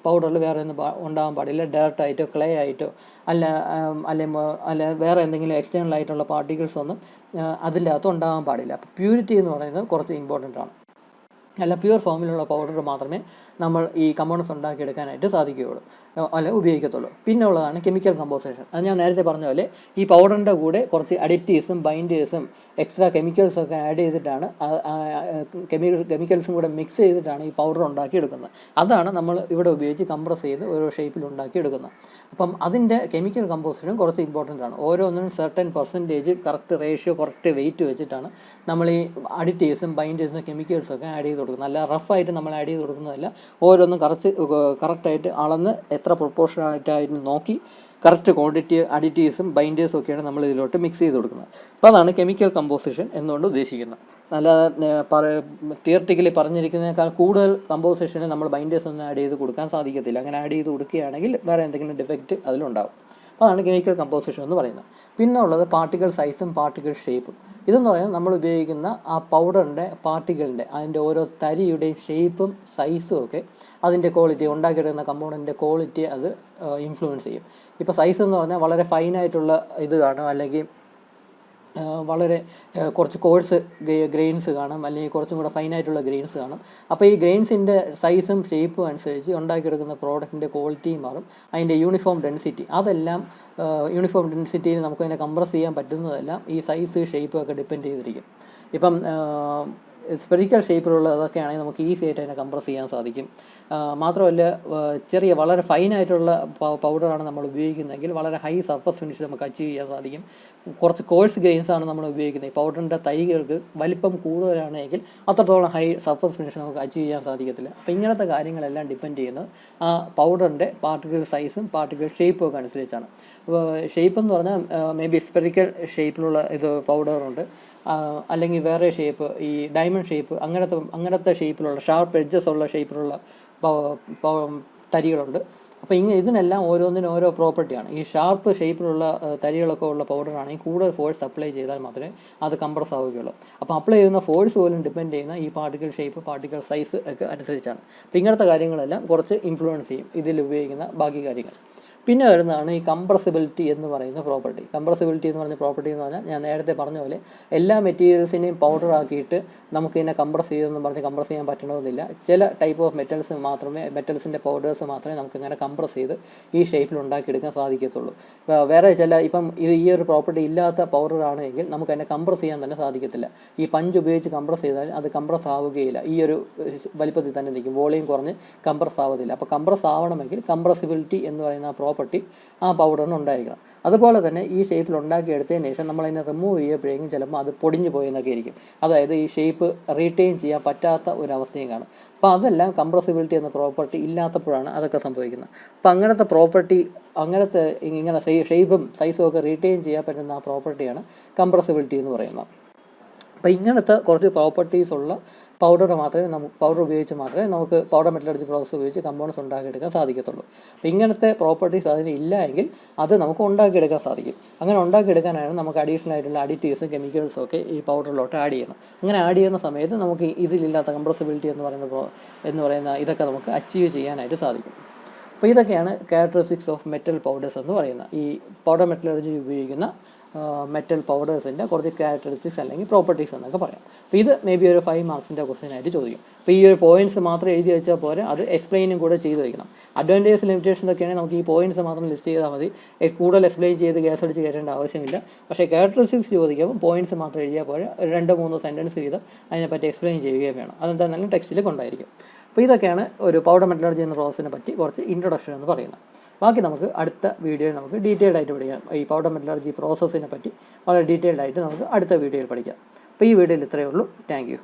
പൗഡറിൽ വേറെ ഒന്നും ഉണ്ടാകാൻ പാടില്ല, ഡേർട്ടായിട്ടോ ക്ലേ ആയിട്ടോ അല്ല വേറെ എന്തെങ്കിലും എക്സ്റ്റേണൽ ആയിട്ടുള്ള പാർട്ടിക്കിൾസ് ഒന്നും അതിൻ്റെ അകത്ത് ഉണ്ടാകാൻ പാടില്ല. അപ്പോൾ പ്യൂരിറ്റി എന്ന് പറയുന്നത് കുറച്ച് ഇമ്പോർട്ടൻ്റ് ആണ്. അല്ല പ്യുവർ ഫോമിലുള്ള പൗഡർ മാത്രമേ നമ്മൾ ഈ കമ്പോണൻസ് ഉണ്ടാക്കിയെടുക്കാനായിട്ട് സാധിക്കുകയുള്ളൂ, അല്ല ഉപയോഗിക്കത്തുള്ളൂ. പിന്നെ ഉള്ളതാണ് കെമിക്കൽ കമ്പോസിഷൻ. അത് ഞാൻ നേരത്തെ പറഞ്ഞ പോലെ ഈ പൗഡറിൻ്റെ കൂടെ കുറച്ച് അഡിറ്റീവ്സും ബൈൻഡേഴ്സും എക്സ്ട്രാ കെമിക്കൽസൊക്കെ ആഡ് ചെയ്തിട്ടാണ് കെമിക്കൽസും കൂടെ മിക്സ് ചെയ്തിട്ടാണ് ഈ പൗഡർ ഉണ്ടാക്കിയെടുക്കുന്നത്. അതാണ് നമ്മൾ ഇവിടെ ഉപയോഗിച്ച് കംപ്രസ് ചെയ്ത് ഓരോ ഷേപ്പിൽ ഉണ്ടാക്കിയെടുക്കുന്നത്. അപ്പം അതിൻ്റെ കെമിക്കൽ കമ്പോസിഷനും കുറച്ച് ഇമ്പോർട്ടൻ്റ് ആണ്. ഓരോന്നിനും certain percentage correct ratio correct weight വെച്ചിട്ടാണ് നമ്മൾ ഈ അഡിറ്റീവ്സും ബൈൻഡേഴ്സും കെമിക്കൽസൊക്കെ ആഡ് ചെയ്ത് കൊടുക്കുന്നത്. അല്ല റഫായിട്ട് നമ്മൾ ആഡ് ചെയ്ത് കൊടുക്കുന്നതല്ല, ഓരോന്നും കറക്റ്റായിട്ട് അളന്ന് എത്ര പ്രൊപ്പോർഷനായിട്ടായിട്ട് നോക്കി കറക്റ്റ് ക്വാണ്ടിറ്റി അഡിറ്റീവ്സും ബൈൻഡേഴ്സും ഒക്കെയാണ് നമ്മൾ ഇതിലോട്ട് മിക്സ് ചെയ്ത് കൊടുക്കുന്നത്. അപ്പോൾ അതാണ് കെമിക്കൽ കമ്പോസിഷൻ എന്നുകൊണ്ട് ഉദ്ദേശിക്കുന്നത്. അല്ലാതെ തിയററ്റിക്കലി പറഞ്ഞിരിക്കുന്നതിനേക്കാൾ കൂടുതൽ കമ്പോസിഷന് നമ്മൾ ബൈൻഡേഴ്സ് ഒന്നും ആഡ് ചെയ്ത് കൊടുക്കാൻ സാധിക്കത്തില്ല. അങ്ങനെ ആഡ് ചെയ്ത് കൊടുക്കുകയാണെങ്കിൽ വേറെ എന്തെങ്കിലും ഡിഫക്റ്റ് അതിലുണ്ടാകും. അപ്പോൾ അതാണ് കെമിക്കൽ കമ്പോസിഷൻ എന്ന് പറയുന്നത്. പിന്നെ ഉള്ളത് പാർട്ടിക്കിൾ സൈസും പാർട്ടിക്കിൾ ഷേപ്പും. ഇതെന്ന് പറയുന്നത് നമ്മൾ ഉപയോഗിക്കുന്ന ആ പൗഡറിൻ്റെ പാർട്ടിക്കിളിൻ്റെ അതിൻ്റെ ഓരോ തരിയുടെയും ഷേപ്പും സൈസും ഒക്കെ അതിൻ്റെ ക്വാളിറ്റി, ഉണ്ടാക്കിയെടുക്കുന്ന കമ്പോണൻറ്റിൻ്റെ ക്വാളിറ്റി അത് ഇൻഫ്ലുവൻസ് ചെയ്യും. ഇപ്പോൾ സൈസ് എന്ന് പറഞ്ഞാൽ വളരെ ഫൈനായിട്ടുള്ള ഇത് കാണും, അല്ലെങ്കിൽ വളരെ കുറച്ച് കോഴ്സ് ഗ്രെയിൻസ് കാണും, അല്ലെങ്കിൽ കുറച്ചും കൂടെ ഫൈനായിട്ടുള്ള ഗ്രെയിൻസ് കാണും. അപ്പോൾ ഈ ഗ്രെയിൻസിൻ്റെ സൈസും ഷേപ്പും അനുസരിച്ച് ഉണ്ടാക്കിയെടുക്കുന്ന പ്രോഡക്റ്റിൻ്റെ ക്വാളിറ്റിയും മാറും, അതിൻ്റെ യൂണിഫോം ഡെൻസിറ്റി. അതെല്ലാം യൂണിഫോം ഡെൻസിറ്റിയിൽ നമുക്കതിനെ കംപ്രസ് ചെയ്യാൻ പറ്റുന്നതെല്ലാം ഈ സൈസ് ഷേപ്പും ഒക്കെ ഡിപ്പെൻഡ് ചെയ്തിരിക്കും. ഇപ്പം സ്പെറിക്കൽ ഷേപ്പിലുള്ളതൊക്കെ ആണെങ്കിൽ നമുക്ക് ഈസി ആയിട്ട് അതിനെ കംപ്രസ് ചെയ്യാൻ സാധിക്കും. മാത്രമല്ല ചെറിയ വളരെ ഫൈനായിട്ടുള്ള പൗഡറാണ് നമ്മൾ ഉപയോഗിക്കുന്നതെങ്കിൽ വളരെ ഹൈ സർഫസ് ഫിനിഷ് നമുക്ക് അച്ചീവ് ചെയ്യാൻ സാധിക്കും. കുറച്ച് കോഴ്സ് ഗ്രെയിൻസാണ് നമ്മൾ ഉപയോഗിക്കുന്നത്, ഈ പൗഡറിൻ്റെ തരികൾക്ക് വലിപ്പം കൂടുതലാണെങ്കിൽ അത്രത്തോളം ഹൈ സർഫസ് ഫിനിഷ് നമുക്ക് അച്ചീവ് ചെയ്യാൻ സാധിക്കത്തില്ല. അപ്പോൾ ഇങ്ങനത്തെ കാര്യങ്ങളെല്ലാം ഡിപ്പെൻഡ് ചെയ്യുന്നത് ആ പൗഡറിൻ്റെ പാർട്ടിക്കിൾ സൈസും പാർട്ടിക്കിൾ ഷേപ്പും ഒക്കെ അനുസരിച്ചാണ്. ഷേപ്പ് എന്ന് പറഞ്ഞാൽ മേ ബി സ്പെറിക്കൽ ഷേപ്പിലുള്ള ഇത് പൗഡറുണ്ട്, അല്ലെങ്കിൽ വേറെ ഷേപ്പ് ഈ ഡയമണ്ട് ഷേപ്പ് അങ്ങനത്തെ ഷേപ്പിലുള്ള ഷാർപ്പ് എഡ്ജസ് ഉള്ള ഷേപ്പിലുള്ള തരികളുണ്ട്. അപ്പോൾ ഇതിനെല്ലാം ഓരോന്നിനും ഓരോ പ്രോപ്പർട്ടിയാണ്. ഈ ഷാർപ്പ് ഷേപ്പിലുള്ള തരികളൊക്കെ ഉള്ള പൗഡറാണെങ്കിൽ കൂടുതൽ ഫോഴ്സ് അപ്ലൈ ചെയ്താൽ മാത്രമേ അത് കംപ്രസ് ആവുകയുള്ളൂ. അപ്പോൾ അപ്ലൈ ചെയ്യുന്ന ഫോഴ്സ് പോലും ഡിപ്പെൻഡ് ചെയ്യുന്ന ഈ പാർട്ടിക്കിൾ ഷേപ്പ് പാർട്ടിക്കിൾ സൈസ് ഒക്കെ അനുസരിച്ചാണ്. അപ്പോൾ ഇങ്ങനത്തെ കാര്യങ്ങളെല്ലാം കുറച്ച് ഇൻഫ്ലുവൻസ് ചെയ്യും ഇതിൽ ഉപയോഗിക്കുന്ന ബാക്കി കാര്യങ്ങൾ. പിന്നെ വരുന്നതാണ് ഈ കംപ്രസിബിലിറ്റി എന്ന് പറയുന്ന പ്രോപ്പർട്ടി. കംപ്രസിബിലിറ്റി എന്ന് പറഞ്ഞ പ്രോപ്പർട്ടി എന്ന് പറഞ്ഞാൽ ഞാൻ നേരത്തെ പറഞ്ഞ പോലെ എല്ലാ മെറ്റീരിയൽസിനെയും പൗഡർ ആക്കിയിട്ട് നമുക്ക് ഇതിനെ കംപ്രസ് ചെയ്തെന്ന് പറഞ്ഞ് കംപ്രസ് ചെയ്യാൻ പറ്റണമെന്നില്ല. ചില ടൈപ്പ് ഓഫ് മെറ്റൽസിൻ്റെ പൗഡേഴ്സ് മാത്രമേ നമുക്ക് ഇങ്ങനെ കംപ്രസ് ചെയ്ത് ഈ ഷേപ്പിൽ ഉണ്ടാക്കിയെടുക്കാൻ സാധിക്കത്തുള്ളൂ. വേറെ ഈ ഒരു പ്രോപ്പർട്ടി ഇല്ലാത്ത പൗഡറാണെങ്കിൽ നമുക്ക് അതിനെ കംപ്രസ് ചെയ്യാൻ തന്നെ സാധിക്കത്തില്ല. ഈ പഞ്ച് ഉപയോഗിച്ച് കംപ്രസ് ചെയ്താൽ അത് കംപ്രസ് ആവുകയില്ല, ഈ ഒരു വലിപ്പത്തിൽ തന്നെ നിൽക്കും, വോളിയം കുറഞ്ഞ് കംപ്രസ് ആവത്തില്ല. അപ്പോൾ കംപ്രസ് ആവണമെങ്കിൽ കംപ്രസിബിലിറ്റി എന്ന് പറയുന്ന പ്രോപ്പർട്ടി ആ പൗഡറിന് ഉണ്ടായിരിക്കണം. അതുപോലെ തന്നെ ഈ ഷേപ്പിൽ ഉണ്ടാക്കിയെടുത്തതിന് ശേഷം നമ്മളതിനെ റിമൂവ് ചെയ്യുമ്പോഴേക്കും ചിലപ്പോൾ അത് പൊടിഞ്ഞു പോയെന്നൊക്കെ ഇരിക്കും, അതായത് ഈ ഷേപ്പ് റീറ്റെയിൻ ചെയ്യാൻ പറ്റാത്ത ഒരവസ്ഥയും കാണും. അപ്പോൾ അതെല്ലാം കംപ്രസിബിലിറ്റി എന്ന പ്രോപ്പർട്ടി ഇല്ലാത്തപ്പോഴാണ് അതൊക്കെ സംഭവിക്കുന്നത്. അപ്പോൾ അങ്ങനത്തെ ഇങ്ങനെ ഷേപ്പും സൈസും ഒക്കെ റീറ്റെയിൻ ചെയ്യാൻ പറ്റുന്ന ആ പ്രോപ്പർട്ടിയാണ് കംപ്രസിബിലിറ്റി എന്ന് പറയുന്നത്. അപ്പോൾ ഇങ്ങനത്തെ കുറച്ച് പ്രോപ്പർട്ടീസ് ഉള്ള പൗഡർ ഉപയോഗിച്ച് മാത്രമേ നമുക്ക് പൗഡർ മെറ്റലർജി പ്രോസസ്സ് ഉപയോഗിച്ച് കമ്പോണൻസ് ഉണ്ടാക്കിയെടുക്കാൻ സാധിക്കത്തുള്ളൂ. അപ്പോൾ ഇങ്ങനത്തെ പ്രോപ്പർട്ടീസ് അതിന് ഇല്ല എങ്കിൽ അത് നമുക്ക് ഉണ്ടാക്കിയെടുക്കാൻ സാധിക്കും. അങ്ങനെ ഉണ്ടാക്കിയെടുക്കാനാണ് നമുക്ക് അഡീഷണൽ ആയിട്ടുള്ള അഡിറ്റീവ്സും കെമിക്കൽസും ഒക്കെ ഈ പൗഡറിലോട്ട് ആഡ് ചെയ്യണം. അങ്ങനെ ആഡ് ചെയ്യുന്ന സമയത്ത് നമുക്ക് ഇതിലില്ലാത്ത കംപ്രസിബിലിറ്റി എന്ന് പറയുന്ന ഇതൊക്കെ നമുക്ക് അച്ചീവ് ചെയ്യാനായിട്ട് സാധിക്കും. അപ്പോൾ ഇതൊക്കെയാണ് ക്യാരക്ടറിസ്റ്റിക്സ് ഓഫ് മെറ്റൽ പൗഡേഴ്സ് എന്ന് പറയുന്നത്. ഈ പൗഡർ മെറ്റലർജി ഉപയോഗിക്കുന്ന മെറ്റൽ പൗഡേഴ്സിൻ്റെ കുറച്ച് ക്യാരക്ടറിസ്റ്റിക്സ് അല്ലെങ്കിൽ പ്രോപ്പർട്ടീസ് എന്നൊക്കെ പറയാം. അപ്പോൾ ഇത് മേ ബി ഒരു 5 മാർക്സിൻ്റെ ക്വസ്റ്റ്യൻ ആയിട്ട് ചോദിക്കും. അപ്പോൾ ഈ ഒരു പോയിന്റ്സ് മാത്രം എഴുതി വെച്ചാൽ പോരെ, അത് എക്സ്പ്ലെയിനും കൂടെ ചെയ്ത് വയ്ക്കണം. അഡ്വാൻറ്റേജ് ലിമിറ്റേഷൻസ് ഒക്കെയാണെങ്കിൽ നമുക്ക് ഈ പോയിന്റ്സ് മാത്രം ലിസ്റ്റ് ചെയ്താൽ മതി, കൂടുതൽ എക്സ്പ്ലെയിൻ ചെയ്ത് ഗ്യാസ് അടിച്ച് കയറ്റേണ്ട ആവശ്യമില്ല. പക്ഷേ ക്യാരക്ടറിസ്റ്റിക്സ് ചോദിക്കുമ്പോൾ പോയിന്റ്സ് മാത്രം എഴുതിയാൽ പോരെ, 2-3 സെൻറ്റൻസ് ചെയ്ത് അതിനെപ്പറ്റി എക്സ്പ്ലെയിൻ ചെയ്യുകയും വേണം. അതെന്താണെങ്കിലും ടെക്സ്റ്റിൽ കൊണ്ടായിരിക്കും. അപ്പോൾ ഇതൊക്കെയാണ് ഒരു പൗഡർ മെറ്റലർജി എന്ന പ്രോസസ്സിനെ പറ്റി കുറച്ച് ഇൻട്രൊഡക്ഷൻ എന്ന് പറയുന്നത്. ബാക്കി നമുക്ക് അടുത്ത വീഡിയോയിൽ നമുക്ക് ഡീറ്റെയിൽഡ് ആയിട്ട് പഠിക്കാം. ഈ പൗഡർ മെറ്റലർജി പ്രോസസ്സിനെ പറ്റി വളരെ ഡീറ്റെയിൽഡ് ആയിട്ട് നമുക്ക് അടുത്ത വീഡിയോയിൽ പഠിക്കാം. അപ്പോൾ ഈ വീഡിയോയിൽ ഇത്രയേ ഉള്ളൂ. Thank you.